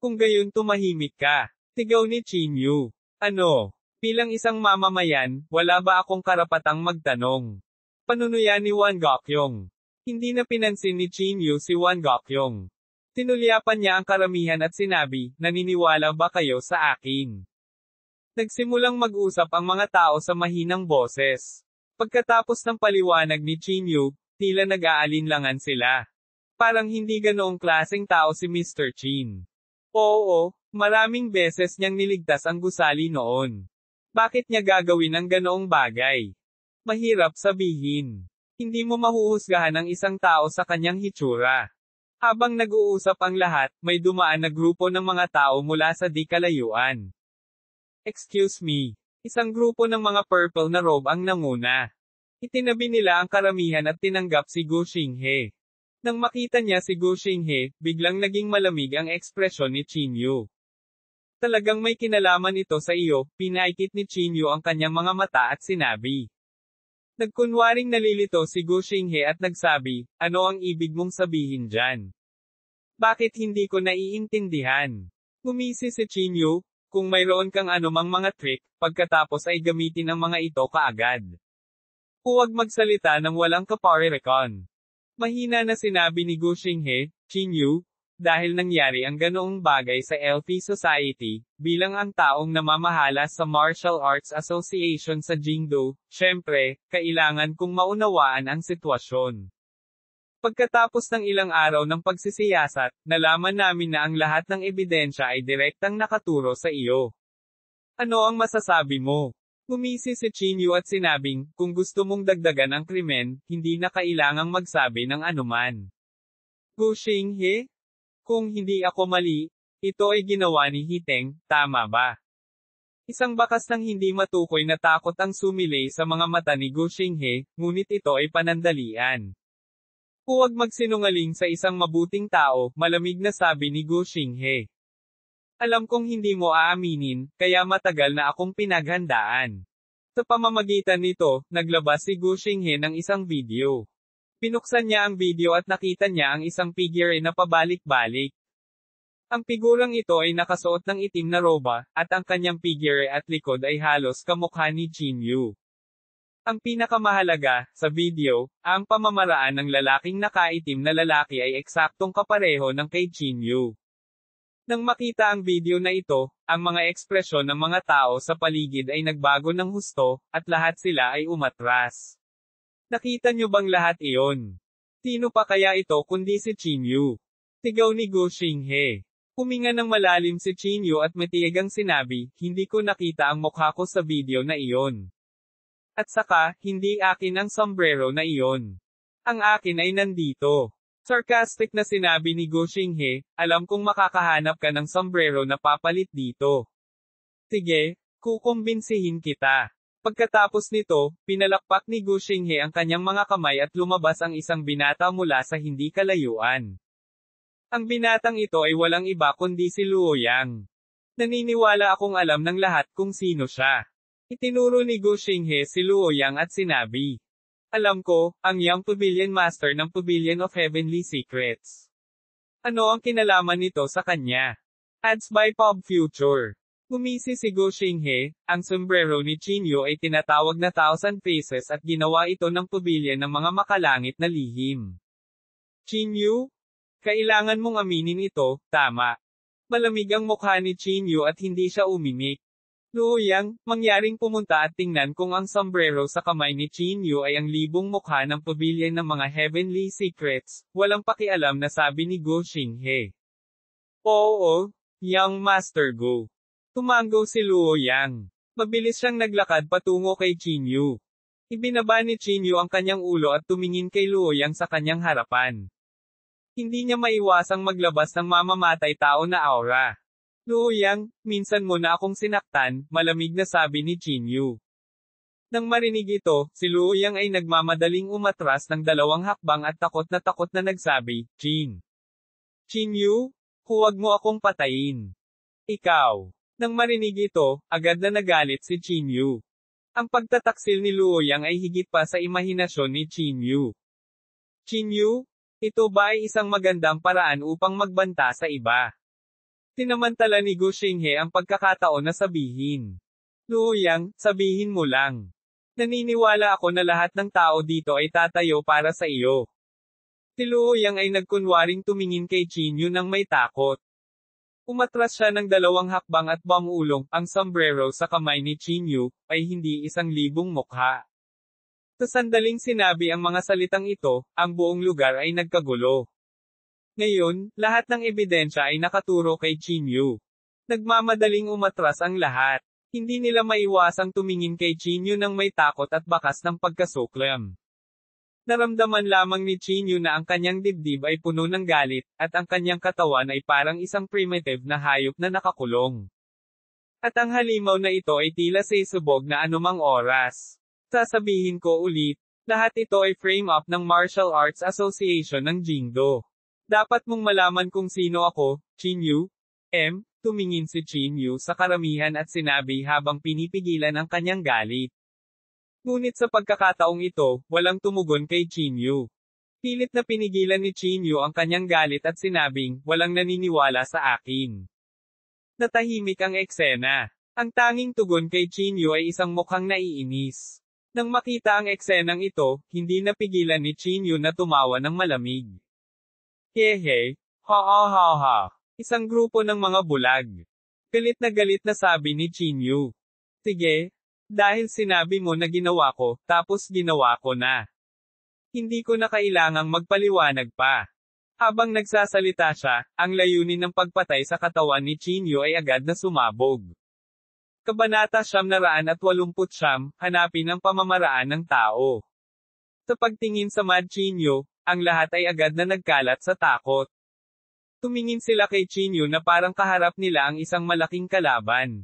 Kung gayon tumahimik ka. Sigaw ni Chinyu. Ano? Bilang isang mamamayan, wala ba akong karapatang magtanong? Panunuya ni Wan Guqiong. Hindi na pinansin ni Chinyu si Wan Guqiong. Tinulyapan niya ang karamihan at sinabi, naniniwala ba kayo sa akin? Nagsimulang mag-usap ang mga tao sa mahinang boses. Pagkatapos ng paliwanag ni Chinyu, tila nag-aalinlangan sila. Parang hindi ganoong klaseng tao si Mr. Chin. Oo, maraming beses niyang niligtas ang gusali noon. Bakit niya gagawin ang ganoong bagay? Mahirap sabihin. Hindi mo mahuhusgahan ang isang tao sa kanyang hitsura. Habang nag-uusap ang lahat, may dumaan na grupo ng mga tao mula sa di kalayuan. Excuse me. Isang grupo ng mga purple na robe ang nanguna. Itinabi nila ang karamihan at tinanggap si Gu Xinghe. Nang makita niya si Gu Xinghe, biglang naging malamig ang ekspresyon ni Qinyu. Talagang may kinalaman ito sa iyo, pinaikit ni Qinyu ang kanyang mga mata at sinabi. Nagkunwaring nalilito si Gu Xinghe at nagsabi, ano ang ibig mong sabihin dyan? Bakit hindi ko naiintindihan? Ngumisi si Qinyu, kung mayroon kang anumang mga trick, pagkatapos ay gamitin ang mga ito kaagad. Huwag magsalita ng walang kaparerekon. Mahina na sinabi ni Gu Xinghe, Qinyu, dahil nangyari ang ganoong bagay sa Elfi Society, bilang ang taong namamahala sa Martial Arts Association sa Jingdo, syempre, kailangan kong maunawaan ang sitwasyon. Pagkatapos ng ilang araw ng pagsisiyasat, nalaman namin na ang lahat ng ebidensya ay direktang nakaturo sa iyo. Ano ang masasabi mo? Ngumisi si Qinyu at sinabing, kung gusto mong dagdagan ang krimen, hindi na kailangang magsabi ng anuman. Gu Xinghe? Kung hindi ako mali, ito ay ginawa ni Hiteng, tama ba? Isang bakas ng hindi matukoy na takot ang sumilay sa mga mata ni Gu Xinghe, ngunit ito ay panandalian. Huwag magsinungaling sa isang mabuting tao, malamig na sabi ni Gu Xinghe. Alam kong hindi mo aaminin, kaya matagal na akong pinaghandaan. Sa pamamagitan nito, naglabas si Gu Xinghe ng isang video. Pinuksan niya ang video at nakita niya ang isang figure na pabalik-balik. Ang figurang ito ay nakasuot ng itim na roba, at ang kanyang figure at likod ay halos kamukha ni Qinyu. Ang pinakamahalaga, sa video, ang pamamaraan ng lalaking nakaitim na lalaki ay eksaktong kapareho ng kay Qinyu. Nang makita ang video na ito, ang mga ekspresyon ng mga tao sa paligid ay nagbago ng husto, at lahat sila ay umatras. Nakita niyo bang lahat iyon? Sino pa kaya ito kundi si Qinyu? Sigaw ni Gu Xinghe. Huminga ng malalim si Qinyu at matiyagang sinabi, hindi ko nakita ang mukha ko sa video na iyon. At saka, hindi akin ang sombrero na iyon. Ang akin ay nandito. Sarcastic na sinabi ni Gu Xinghe, alam kong makakahanap ka ng sombrero na papalit dito. Sige, kukumbinsihin kita. Pagkatapos nito, pinalakpak ni Gu Xinghe ang kanyang mga kamay at lumabas ang isang binata mula sa hindi kalayuan. Ang binatang ito ay walang iba kundi si Luo Yang. Naniniwala akong alam ng lahat kung sino siya. Itinuro ni Gu Xinghe si Luo Yang at sinabi. Alam ko, ang Young Pavilion Master ng Pavilion of Heavenly Secrets. Ano ang kinalaman nito sa kanya? Ads by Pop Future. Gumisi si Gu Xinghe, ang sombrero ni Qinyu ay tinatawag na Thousand Faces at ginawa ito ng pavilion ng mga makalangit na lihim. Qinyu? Kailangan mong aminin ito, tama. Malamig ang mukha ni Qinyu at hindi siya umimik. Luo Yang, mangyaring pumunta at tingnan kung ang sombrero sa kamay ni Qinyu ay ang libong mukha ng pavilion ng mga Heavenly Secrets, walang pakialam na sabi ni Gu Xinghe. Oo, Young Master Gu. Tumango si Luo Yang. Mabilis siyang naglakad patungo kay Qinyu. Ibinaba ni Qinyu ang kanyang ulo at tumingin kay Luo Yang sa kanyang harapan. Hindi niya maiwasang maglabas ng mamamatay tao na aura. Luo Yang, minsan mo na akong sinaktan, malamig na sabi ni Qinyu. Nang marinig ito, si Luo Yang ay nagmamadaling umatras ng 2 hakbang at takot na nagsabi, Qinyu, huwag mo akong patayin. Ikaw. Nang marinig ito, agad na nagalit si Qinyu. Ang pagtataksil ni Luo Yang ay higit pa sa imahinasyon ni Qinyu. Qinyu, ito ba ay isang magandang paraan upang magbanta sa iba? Tinamantala ni Gu Xinghe ang pagkakataon na sabihin. Luo Yang, sabihin mo lang. Naniniwala ako na lahat ng tao dito ay tatayo para sa iyo. Si Luo Yang ay nagkunwaring tumingin kay Qinyu nang may takot. Umatras siya ng 2 hakbang at bumulong, ang sombrero sa kamay ni Qinyu, ay hindi 1,000 mukha. Sa sandaling sinabi ang mga salitang ito, ang buong lugar ay nagkagulo. Ngayon, lahat ng ebidensya ay nakaturo kay Chinyu. Nagmamadaling umatras ang lahat. Hindi nila maiwasang tumingin kay Chinyu nang may takot at bakas ng pagkasuklam. Naramdaman lamang ni Chinyu na ang kanyang dibdib ay puno ng galit, at ang kanyang katawan ay parang isang primitive na hayop na nakakulong. At ang halimaw na ito ay tila sisubog na anumang oras. Sasabihin ko ulit, lahat ito ay frame-up ng Martial Arts Association ng Jingdo. Dapat mong malaman kung sino ako, Chinyu. Tumingin si Chinyu sa karamihan at sinabi habang pinipigilan ang kanyang galit. Ngunit sa pagkakataong ito, walang tumugon kay Chinyu. Pilit na pinigilan ni Chinyu ang kanyang galit at sinabing, walang naniniwala sa akin. Natahimik ang eksena. Ang tanging tugon kay Chinyu ay isang mukhang naiinis. Nang makita ang eksenang ito, hindi napigilan ni Chinyu na tumawa ng malamig. Hehe, ha. Isang grupo ng mga bulag. Galit na sabi ni Chinyu. Sige. Dahil sinabi mo na ginawa ko, tapos ginawa ko na. Hindi ko na kailangang magpaliwanag pa. Habang nagsasalita siya, ang layunin ng pagpatay sa katawan ni Chinyu ay agad na sumabog. Kabanata 989, hanapin ang pamamaraan ng tao. Sa pagtingin sa Mad Chinyu, ang lahat ay agad na nagkalat sa takot. Tumingin sila kay Chinyu na parang kaharap nila ang isang malaking kalaban.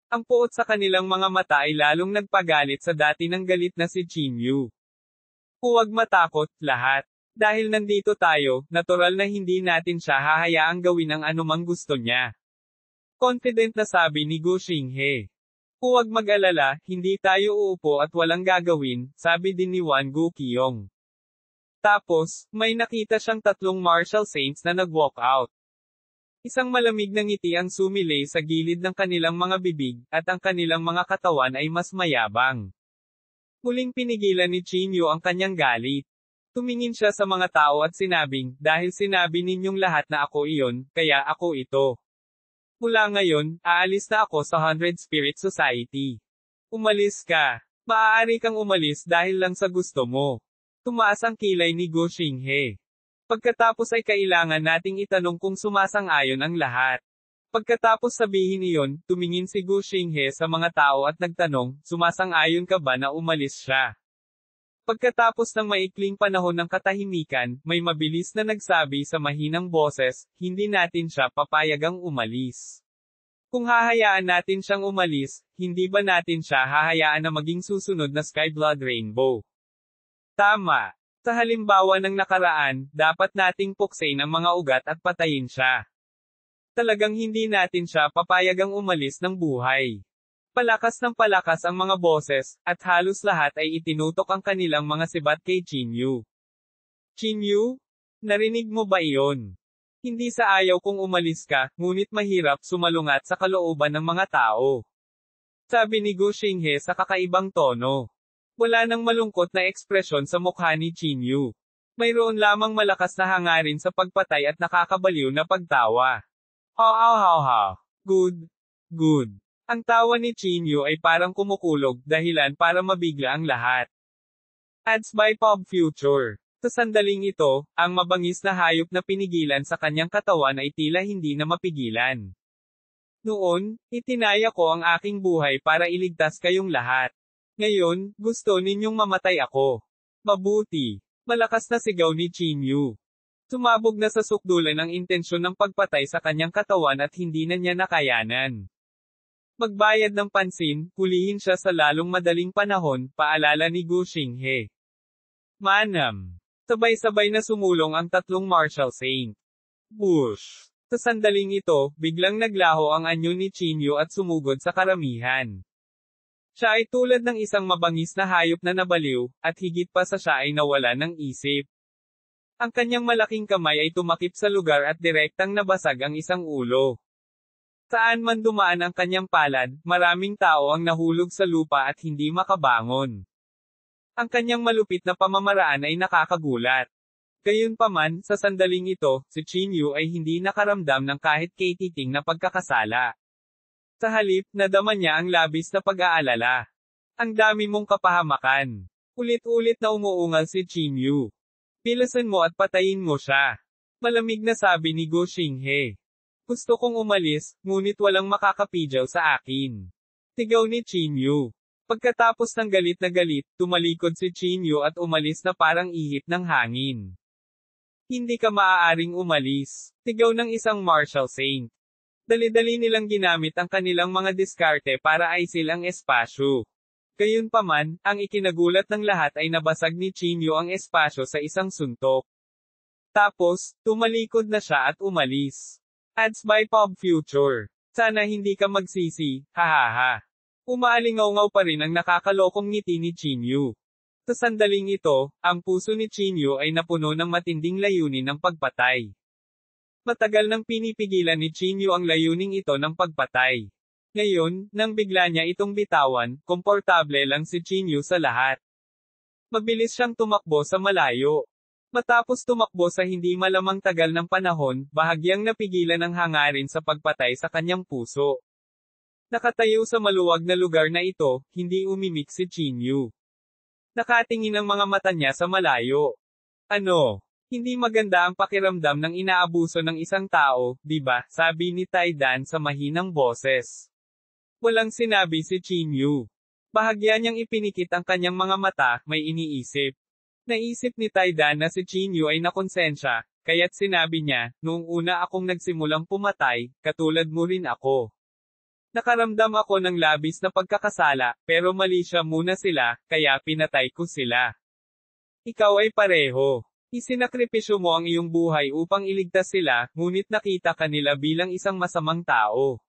Ang puot sa kanilang mga mata ay lalong nagpagalit sa dati ng galit na si Chinyu. Huwag matakot, lahat. Dahil nandito tayo, natural na hindi natin siya hahayaang gawin ang anumang gusto niya. Confident na sabi ni Gu Xinghe. Huwag mag-alala, hindi tayo uupo at walang gagawin, sabi din ni Wan Gu Qiyong. Tapos, may nakita siyang tatlong martial saints na nag-walk out. Isang malamig na ngiti ang sumilay sa gilid ng kanilang mga bibig, at ang kanilang mga katawan ay mas mayabang. Muling pinigilan ni Chinyu ang kanyang galit. Tumingin siya sa mga tao at sinabing, dahil sinabi ninyong lahat na ako iyon, kaya ako ito. Mula ngayon, aalis na ako sa 100 Spirit Society. Umalis ka. Maaari kang umalis dahil lang sa gusto mo. Tumaas ang kilay ni Gu Xinghe. Pagkatapos ay kailangan nating itanong kung sumasang-ayon ang lahat. Pagkatapos sabihin iyon, tumingin si Gu Xinghe sa mga tao at nagtanong, sumasang-ayon ka ba na umalis siya? Pagkatapos ng maikling panahon ng katahimikan, may mabilis na nagsabi sa mahinang boses, hindi natin siya papayagang umalis. Kung hahayaan natin siyang umalis, hindi ba natin siya hahayaan na maging susunod na Sky Blood Rainbow? Tama. Sa halimbawa ng nakaraan, dapat nating puksain ang mga ugat at patayin siya. Talagang hindi natin siya papayagang umalis ng buhay. Palakas ng palakas ang mga boses, at halos lahat ay itinutok ang kanilang mga sibat kay Chinyu. Chinyu? Narinig mo ba iyon? Hindi sa ayaw kong umalis ka, ngunit mahirap sumalungat sa kalooban ng mga tao. Sabi ni Gu Xinghe sa kakaibang tono. Wala nang malungkot na ekspresyon sa mukha ni Chinyu. Mayroon lamang malakas na hangarin sa pagpatay at nakakabaliw na pagtawa. Ha. Good. Ang tawa ni Chinyu ay parang kumukulog, dahilan para mabigla ang lahat. Ads by Pop Future. Sa sandaling ito, ang mabangis na hayop na pinigilan sa kanyang katawan ay tila hindi na mapigilan. Noon, itinaya ko ang aking buhay para iligtas kayong lahat. Ngayon, gusto ninyong mamatay ako. Mabuti. Malakas na sigaw ni Chinyu. Sumabog na sa sukdulan ang intensyon ng pagpatay sa kanyang katawan at hindi na niya nakayanan. Magbayad ng pansin, hulihin siya sa lalong madaling panahon, paalala ni Gu Xinghe. Manam. Sabay-sabay na sumulong ang tatlong martial saint. Bush. Sa sandaling ito, biglang naglaho ang anyo ni Chinyu at sumugod sa karamihan. Siya ay tulad ng isang mabangis na hayop na nabaliw, at higit pa sa siya ay nawala ng isip. Ang kanyang malaking kamay ay tumakip sa lugar at direktang nabasag ang isang ulo. Saan man dumaan ang kanyang palad, maraming tao ang nahulog sa lupa at hindi makabangon. Ang kanyang malupit na pamamaraan ay nakakagulat. Gayunpaman, sa sandaling ito, si Chinyu ay hindi nakaramdam ng kahit katiting na pagkakasala. Sa halip, nadama niya ang labis na pag-aalala. Ang dami mong kapahamakan. Ulit-ulit na umuungal si Chinyu. Pilasan mo at patayin mo siya. Malamig na sabi ni Gu Xinghe. Gusto kong umalis, ngunit walang makakapijaw sa akin. Sigaw ni Qin Yu. Pagkatapos ng galit na galit, tumalikod si Qin Yu at umalis na parang ihip ng hangin. Hindi ka maaaring umalis. Sigaw ng isang martial saint. Dali-dali nilang ginamit ang kanilang mga diskarte para aisil ang espasyo. Gayunpaman, ang ikinagulat ng lahat ay nabasag ni Qin Yu ang espasyo sa isang suntok. Tapos, tumalikod na siya at umalis. Ads by Pop Future. Sana hindi ka magsisi, hahaha. Umaalingaw-ngaw pa rin ang nakakalokong ngiti ni Qin Yu. Sa sandaling ito, ang puso ni Qin Yu ay napuno ng matinding layunin ng pagpatay. Matagal nang pinipigilan ni Qin Yu ang layuning ito ng pagpatay. Ngayon, nang bigla niya itong bitawan, komportable lang si Qin Yu sa lahat. Mabilis siyang tumakbo sa malayo. Matapos tumakbo sa hindi malamang tagal ng panahon, bahagyang napigilan ang hangarin sa pagpatay sa kanyang puso. Nakatayo sa maluwag na lugar na ito, hindi umimik si Qin Yu. Nakatingin ang mga mata niya sa malayo. Ano? Hindi maganda ang pakiramdam ng inaabuso ng isang tao, di ba? Sabi ni Tai Dan sa mahinang boses. Walang sinabi si Qin Yu. Bahagya niyang ipinikit ang kanyang mga mata, may iniisip. Naisip ni Tai Dan na si Qin Yu ay nakonsensya, kaya't sinabi niya, noong una akong nagsimulang pumatay, katulad mo rin ako. Nakaramdam ako ng labis na pagkakasala, pero mali siya muna sila, kaya pinatay ko sila. Ikaw ay pareho. Isinakripisyo mo ang iyong buhay upang iligtas sila, ngunit nakita ka nila bilang isang masamang tao.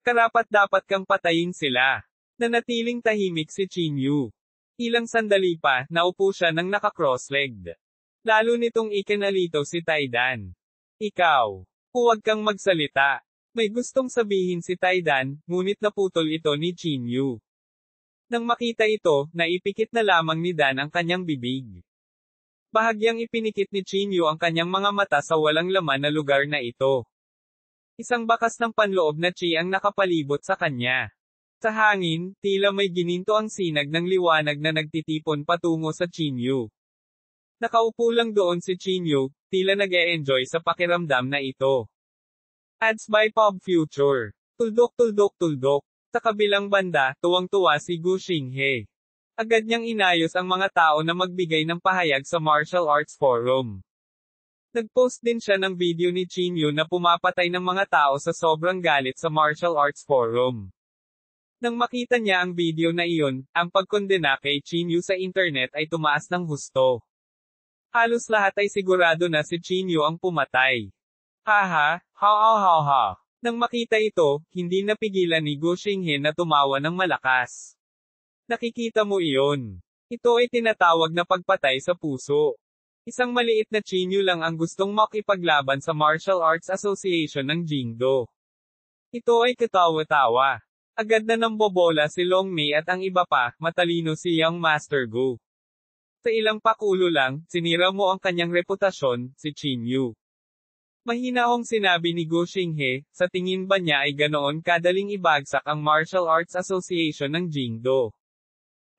Karapat-dapat kang patayin sila. Nanatiling tahimik si Qin Yu. Ilang sandali pa, naupo siya ng naka-cross-legged. Lalo nitong ikinalito si Tai Dan. Ikaw. Huwag kang magsalita. May gustong sabihin si Tai Dan, ngunit naputol ito ni Qin Yu. Nang makita ito, naipikit na lamang ni Dan ang kanyang bibig. Bahagyang ipinikit ni Qin Yu ang kanyang mga mata sa walang laman na lugar na ito. Isang bakas ng panloob na chi ang nakapalibot sa kanya. Sa hangin, tila may gininto ang sinag ng liwanag na nagtitipon patungo sa Qin Yu. Nakaupo lang doon si Qin Yu, tila nag-e-enjoy sa pakiramdam na ito. Ads by Pop Future. Tuldok. Sa kabilang banda, tuwang-tuwa si Gu Xinghe. Agad niyang inayos ang mga tao na magbigay ng pahayag sa Martial Arts Forum. Nag-post din siya ng video ni Qin Yu na pumapatay ng mga tao sa sobrang galit sa Martial Arts Forum. Nang makita niya ang video na iyon, ang pagkondena kay Qin Yu sa internet ay tumaas ng husto. Halos lahat ay sigurado na si Qin Yu ang pumatay. Haha, ha. Nang makita ito, hindi napigilan ni Gu Xinghe na tumawa ng malakas. Nakikita mo iyon. Ito ay tinatawag na pagpatay sa puso. Isang maliit na Qin Yu lang ang gustong makipaglaban sa Martial Arts Association ng Jingdo. Ito ay katawa-tawa. Agad na nambobola si Long Mei at ang iba pa, matalino si Young Master Gu. Sa ilang pakulo lang, sinira mo ang kanyang reputasyon, si Qin Yu. Mahinahong sinabi ni Gu Xinghe, sa tingin ba niya ay ganoon kadaling ibagsak ang Martial Arts Association ng Jingdo?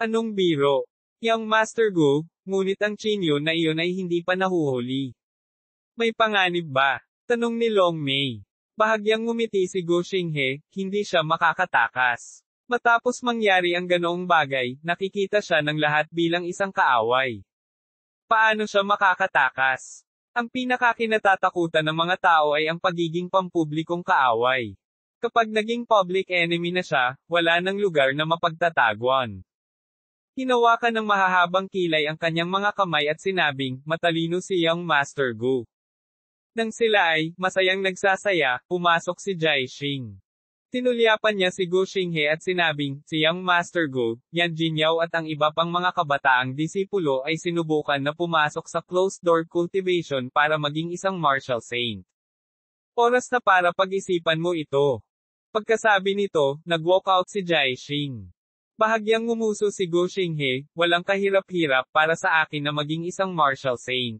Anong biro? Young Master Gu, ngunit ang Qin Yu na iyon ay hindi pa nahuhuli. May panganib ba? Tanong ni Long Mei. Bahagyang ngumiti si Gu Xinghe, hindi siya makakatakas. Matapos mangyari ang ganoong bagay, nakikita siya ng lahat bilang isang kaaway. Paano siya makakatakas? Ang pinakakinatatakutan ng mga tao ay ang pagiging pampublikong kaaway. Kapag naging public enemy na siya, wala nang lugar na mapagtataguan. Hinawakan ng mahahabang kilay ang kanyang mga kamay at sinabing, matalino si Young Master Gu. Nang sila ay, masayang nagsasaya, pumasok si Jai Xing. Tinulyapan niya si Gu Xinghe at sinabing, si Young Master Gu, Yan Jinyao at ang iba pang mga kabataang disipulo ay sinubukan na pumasok sa closed-door cultivation para maging isang martial saint. Oras na para pag-isipan mo ito. Pagkasabi nito, nag-walk out si Jai Xing. Bahagyang ngumuso si Gu Xinghe, walang kahirap-hirap para sa akin na maging isang martial saint.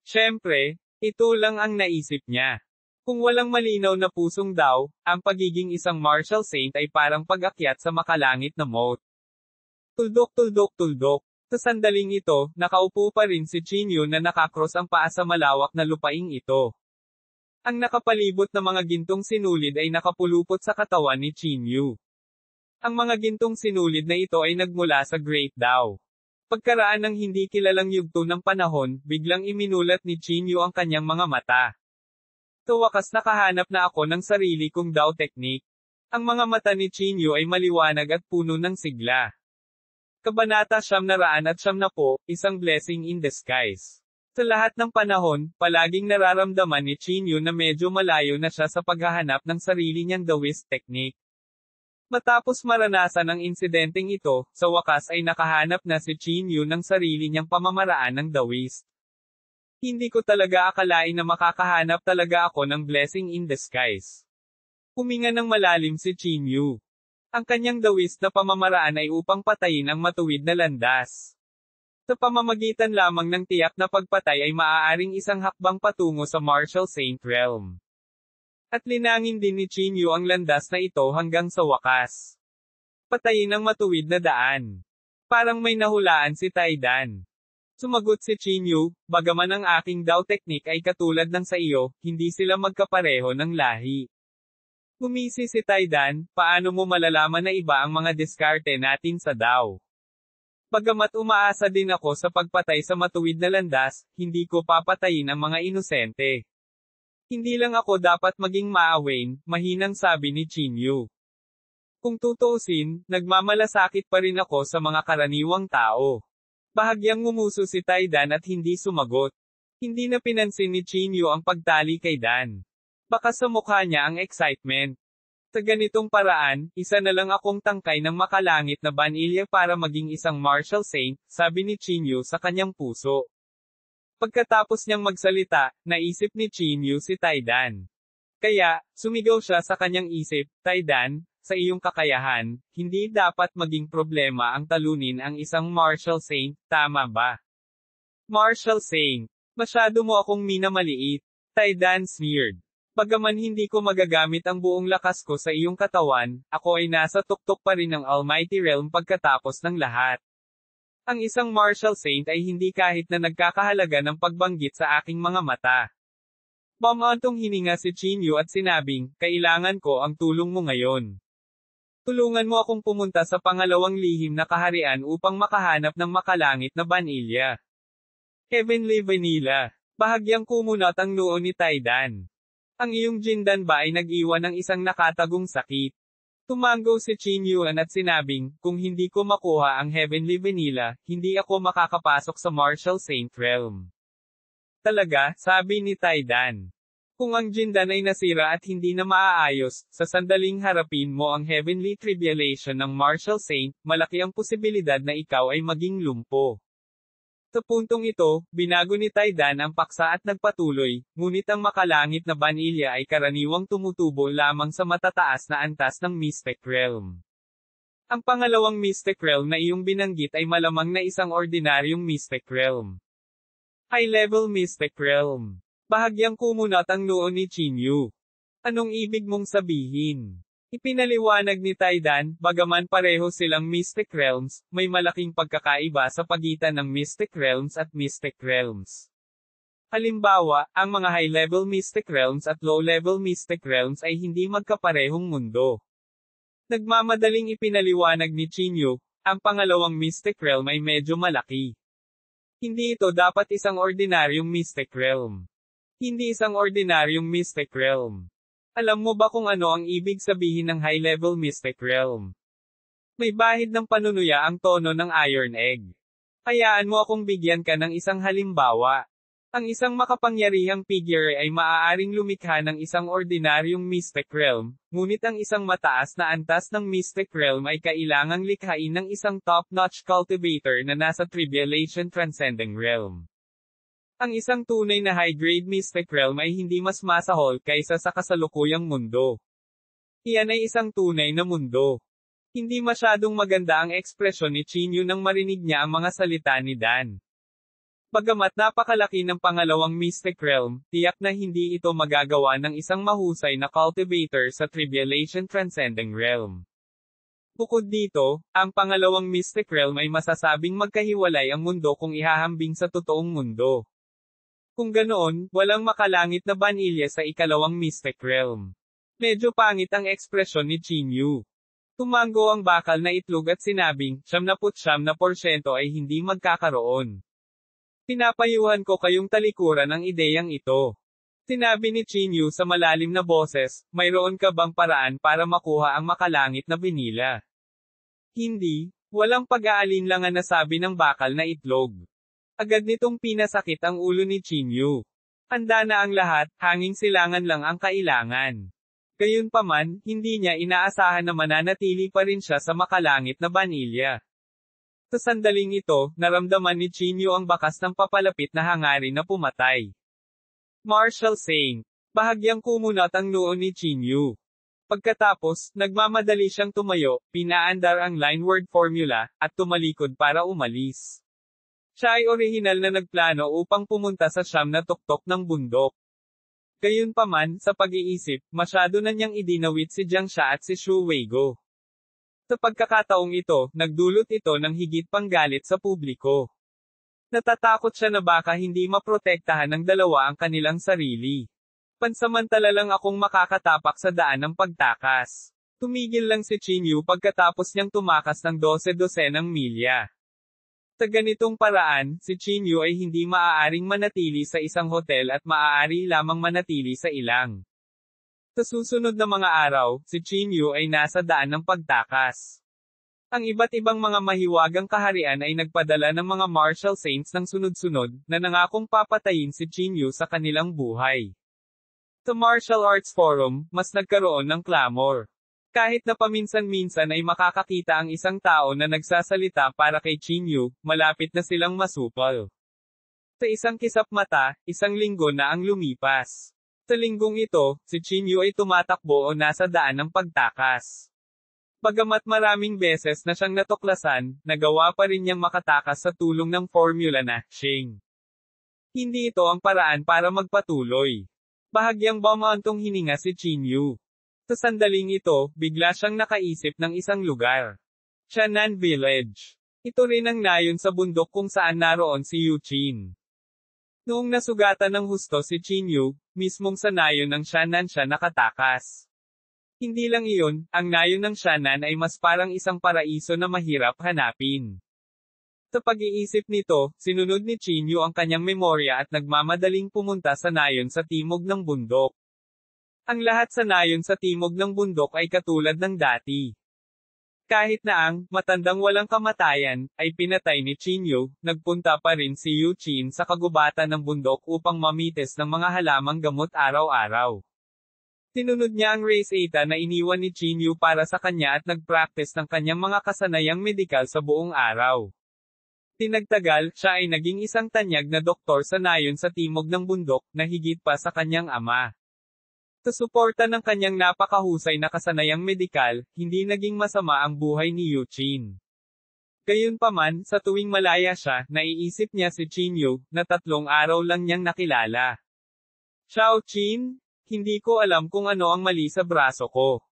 Siyempre, ito lang ang naisip niya. Kung walang malinaw na pusong daw, ang pagiging isang martial saint ay parang pag-akyat sa makalangit na moat. Tuldok. Sa sandaling ito, nakaupo pa rin si Chinyu na nakakross ang paa sa malawak na lupaing ito. Ang nakapalibot na mga gintong sinulid ay nakapulupot sa katawan ni Chinyu. Ang mga gintong sinulid na ito ay nagmula sa Great Dao. Pagkaraan ng hindi kilalang yugto ng panahon, biglang iminulat ni Chinyu ang kanyang mga mata. Sa wakas nakahanap na ako ng sarili kong Dao technique. Ang mga mata ni Chinyu ay maliwanag at puno ng sigla. Kabanata 990, isang blessing in disguise. Sa lahat ng panahon, palaging nararamdaman ni Chinyu na medyo malayo na siya sa paghahanap ng sarili niyang Daoist technique. Matapos maranasan ang insidenteng ito, sa wakas ay nakahanap na si Chinyu ng sarili niyang pamamaraan ng Daoist. Hindi ko talaga akalain na makakahanap talaga ako ng blessing in disguise. Huminga ng malalim si Chinyu. Ang kanyang Daoist na pamamaraan ay upang patayin ang matuwid na landas. Sa pamamagitan lamang ng tiyak na pagpatay ay maaaring isang hakbang patungo sa Martial Saint Realm. At linangin din ni Chinyu ang landas na ito hanggang sa wakas. Patayin ang matuwid na daan. Parang may nahulaan si Taidan. Sumagot si Chinyu, bagaman ang aking Dao technique ay katulad ng sa iyo, hindi sila magkapareho ng lahi. Gumisi si Taidan, paano mo malalaman na iba ang mga diskarte natin sa Dao? Bagamat umaasa din ako sa pagpatay sa matuwid na landas, hindi ko papatayin ang mga inosente. Hindi lang ako dapat maging maawain, mahinang sabi ni Chinyu. Kung tutuusin, nagmamalasakit pa rin ako sa mga karaniwang tao. Bahagyang ngumuso si Taidan at hindi sumagot. Hindi na pinansin ni Chinyu ang pagtali kay Dan. Baka sa mukha niya ang excitement. Sa ganitong paraan, isa na lang akong tangkay ng makalangit na banilya para maging isang martial saint, sabi ni Chinyu sa kanyang puso. Pagkatapos niyang magsalita, naisip ni Chinyu si Taidan. Kaya, sumigaw siya sa kanyang isip, Taidan, sa iyong kakayahan, hindi dapat maging problema ang talunin ang isang martial saint, tama ba? Martial saint, masyado mo akong minamaliit. Taidan sneered. Bagaman hindi ko magagamit ang buong lakas ko sa iyong katawan, ako ay nasa tuktok pa rin ng Almighty Realm pagkatapos ng lahat. Ang isang martial saint ay hindi kahit na nagkakahalaga ng pagbanggit sa aking mga mata. Bumantong hininga si Chinyu at sinabing, kailangan ko ang tulong mo ngayon. Tulungan mo akong pumunta sa pangalawang lihim na kaharian upang makahanap ng makalangit na banilya. Heavenly Vanilla. Bahagyang kumunat ang noo ni Taidan. Ang iyong Jindan ba ay nag-iwan ng isang nakatagong sakit? Tumango si Chinyu at sinabing, kung hindi ko makuha ang Heavenly Vanilla, hindi ako makakapasok sa Martial Saint Realm. Talaga, sabi ni Taidan. Kung ang Jindan ay nasira at hindi na maaayos, sa sandaling harapin mo ang Heavenly Tribulation ng Martial Saint, malaki ang posibilidad na ikaw ay maging lumpo. Sa puntong ito, binago ni Taidan ang paksa at nagpatuloy, ngunit ang makalangit na banilya ay karaniwang tumutubo lamang sa matataas na antas ng Mystic Realm. Ang pangalawang Mystic Realm na iyong binanggit ay malamang na isang ordinaryong Mystic Realm. High-level Mystic Realm. Bahagyang kumunat ang noo ni Chinyu. Anong ibig mong sabihin? Ipinaliwanag ni Taidan, bagaman pareho silang Mystic Realms, may malaking pagkakaiba sa pagitan ng Mystic Realms at Mystic Realms. Halimbawa, ang mga high-level Mystic Realms at low-level Mystic Realms ay hindi magkaparehong mundo. Nagmamadaling ipinaliwanag ni Chinyu, ang pangalawang Mystic Realm ay medyo malaki. Hindi ito dapat isang ordinaryong Mystic Realm. Hindi isang ordinaryong Mystic Realm. Alam mo ba kung ano ang ibig sabihin ng high-level Mystic Realm? May bahid ng panunuya ang tono ng Iron Egg. Hayaan mo akong bigyan ka ng isang halimbawa. Ang isang makapangyarihang figure ay maaaring lumikha ng isang ordinaryong Mystic Realm, ngunit ang isang mataas na antas ng Mystic Realm ay kailangang likhain ng isang top-notch cultivator na nasa Tribulation Transcending Realm. Ang isang tunay na high-grade Mystic Realm ay hindi mas masahol kaysa sa kasalukuyang mundo. Iyan ay isang tunay na mundo. Hindi masyadong maganda ang ekspresyon ni Chinyu nang marinig niya ang mga salita ni Dan. Bagamat napakalaki ng pangalawang Mystic Realm, tiyak na hindi ito magagawa ng isang mahusay na cultivator sa Tribulation Transcending Realm. Bukod dito, ang pangalawang mystic realm ay masasabing magkahiwalay ang mundo kung ihahambing sa totoong mundo. Kung ganoon, walang makalangit na banilya sa ikalawang mystic realm. Medyo pangit ang ekspresyon ni Chinyu. Tumango ang bakal na itlog at sinabing, 99% ay hindi magkakaroon. Pinapayuhan ko kayong talikuran ang ideyang ito. Sinabi ni Chinyu sa malalim na boses, mayroon ka bang paraan para makuha ang makalangit na binila? Hindi, walang pag-aalinlangan na sabi ng bakal na itlog. Agad nitong pinasakit ang ulo ni Chinyu. Handa na ang lahat, hanging silangan lang ang kailangan. Gayunpaman, hindi niya inaasahan na mananatili pa rin siya sa makalangit na banilya. Sa sandaling ito, naramdaman ni Chinyu ang bakas ng papalapit na hangarin na pumatay. Martial Saint. Bahagyang kumunat ang noo ni Chinyu. Pagkatapos, nagmamadali siyang tumayo, pinaandar ang line word formula, at tumalikod para umalis. Siya ay orihinal na nagplano upang pumunta sa siyam na tuktok ng bundok. Gayunpaman, sa pag-iisip, masyado na niyang idinawit si Jiang Xia at si Xu Weigo. Sa pagkakataong ito, nagdulot ito ng higit pang galit sa publiko. Natatakot siya na baka hindi maprotektahan ng dalawa ang kanilang sarili. Pansamantala lang akong makakatapak sa daan ng pagtakas. Tumigil lang si Chinyu pagkatapos niyang tumakas ng 12 milya. Sa ganitong paraan, si Chinyu ay hindi maaaring manatili sa isang hotel at maaari lamang manatili sa ilang. Sa susunod na mga araw, si Chinyu ay nasa daan ng pagtakas. Ang iba't ibang mga mahiwagang kaharian ay nagpadala ng mga martial saints ng sunod-sunod, na nangakong papatayin si Chinyu sa kanilang buhay. Sa Martial Arts Forum, mas nagkaroon ng clamor. Kahit na paminsan-minsan ay makakakita ang isang tao na nagsasalita para kay Chinyu, malapit na silang masupal. Sa isang kisap mata, isang linggo na ang lumipas. Sa linggong ito, si Chinyu ay tumatakbo o nasa daan ng pagtakas. Bagamat maraming beses na siyang natuklasan, nagawa pa rin niyang makatakas sa tulong ng formula na Xing. Hindi ito ang paraan para magpatuloy. Bahagyang bumantong hininga si Chinyu. Sa sandaling ito, bigla siyang nakaisip ng isang lugar. Shannan Village. Ito rin ang nayon sa bundok kung saan naroon si Yu Qin. Noong nasugatan ng husto si Chinyu, mismong sa nayon ng Shannan siya nakatakas. Hindi lang iyon, ang nayon ng Shannan ay mas parang isang paraiso na mahirap hanapin. Sa pag-iisip nito, sinunod ni Chinyu ang kanyang memorya at nagmamadaling pumunta sa nayon sa timog ng bundok. Ang lahat sa nayon sa timog ng bundok ay katulad ng dati. Kahit na ang matandang walang kamatayan ay pinatay ni Chinyu, nagpunta pa rin si Yu Qin sa kagubatan ng bundok upang mamites ng mga halamang gamot araw-araw. Tinunod niya ang race eta na iniwan ni Chinyu para sa kanya at nagpractice ng kanyang mga kasanayang medikal sa buong araw. Tinagtagal, siya ay naging isang tanyag na doktor sa nayon sa timog ng bundok, na higit pa sa kanyang ama. Sa suporta ng kanyang napakahusay na kasanayang medikal, hindi naging masama ang buhay ni Yu Qin. Gayunpaman, sa tuwing malaya siya, naiisip niya si Chinyu, na 3 araw lang niyang nakilala. Xiao Qin, hindi ko alam kung ano ang mali sa braso ko.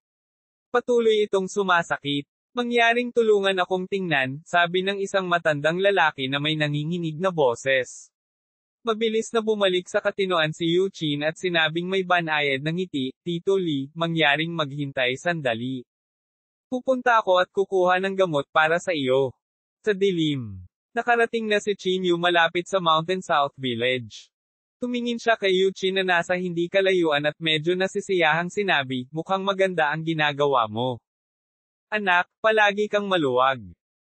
Patuloy itong sumasakit. Mangyaring tulungan akong tingnan, sabi ng isang matandang lalaki na may nanginginig na boses. Mabilis na bumalik sa katinoan si Yu Qin at sinabing may banayad ng ngiti, Tito Lee, mangyaring maghintay sandali. Pupunta ako at kukuha ng gamot para sa iyo. Sa dilim. Nakarating na si Chinyu malapit sa Mountain South Village. Tumingin siya kay Yu Qin na nasa hindi kalayuan at medyo nasisiyahang sinabi, mukhang maganda ang ginagawa mo. Anak, palagi kang maluwag.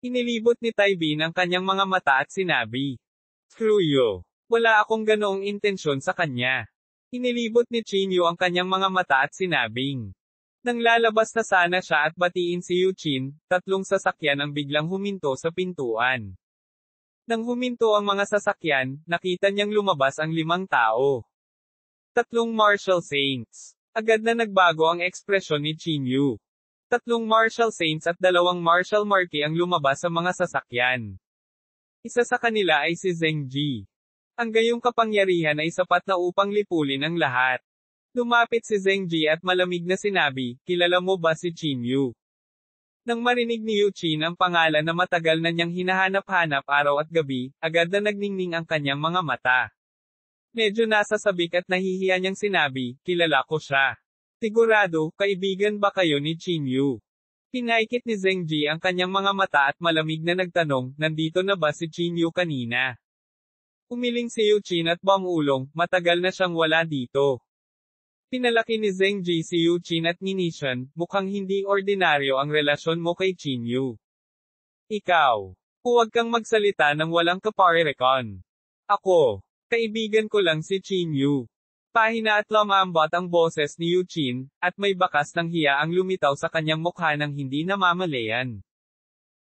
Inilibot ni Taibin ang kanyang mga mata at sinabi, Screw you. Wala akong ganoong intensyon sa kanya. Inilibot ni Chinyu ang kanyang mga mata at sinabing, nang lalabas na sana siya at batiin si Yu Qin, 3 sasakyan ang biglang huminto sa pintuan. Nang huminto ang mga sasakyan, nakita niyang lumabas ang 5 tao. 3 martial saints. Agad na nagbago ang ekspresyon ni Chinyu. 3 martial saints at 2 martial marquis ang lumabas sa mga sasakyan. Isa sa kanila ay si Zheng Ji. Ang gayong kapangyarihan ay sapat na upang lipulin ang lahat. Lumapit si Zheng Ji at malamig na sinabi, kilala mo ba si Chinyu? Nang marinig ni Yuchin ang pangalan na matagal na niyang hinahanap-hanap araw at gabi, agad na nagningning ang kanyang mga mata. Medyo nasasabik at nahihiya niyang sinabi, kilala ko siya. Sigurado, kaibigan ba kayo ni Chinyu? Pinaikit ni Zheng Ji ang kanyang mga mata at malamig na nagtanong, nandito na ba si Chinyu kanina? Umiling si Yuchin at bumulong, matagal na siyang wala dito. Pinalaki ni Zheng Ji si Yuchin at Ninishan, mukhang hindi ordinaryo ang relasyon mo kay Chinyu. Ikaw. Huwag kang magsalita ng walang kaparerekon. Ako. Kaibigan ko lang si Chinyu. Pahina at lumambot ang boses ni Yuchin, at may bakas ng hiya ang lumitaw sa kanyang mukha nang hindi namamalayan.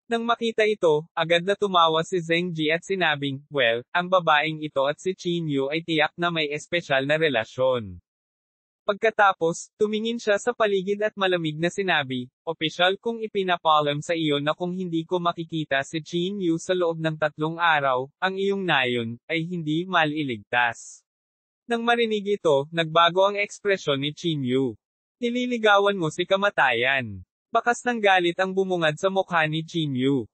Nang makita ito, agad na tumawa si Zheng Ji at sinabing, well, ang babaeng ito at si Chinyu ay tiyak na may espesyal na relasyon. Pagkatapos, tumingin siya sa paligid at malamig na sinabi, opisyal kong ipinapalam sa iyo na kung hindi ko makikita si Chinyu sa loob ng 3 araw, ang iyong nayon, ay hindi maliligtas. Nang marinig ito, nagbago ang ekspresyon ni Chinyu. Nililigawan mo si kamatayan. Bakas ng galit ang bumungad sa mukha ni Chinyu.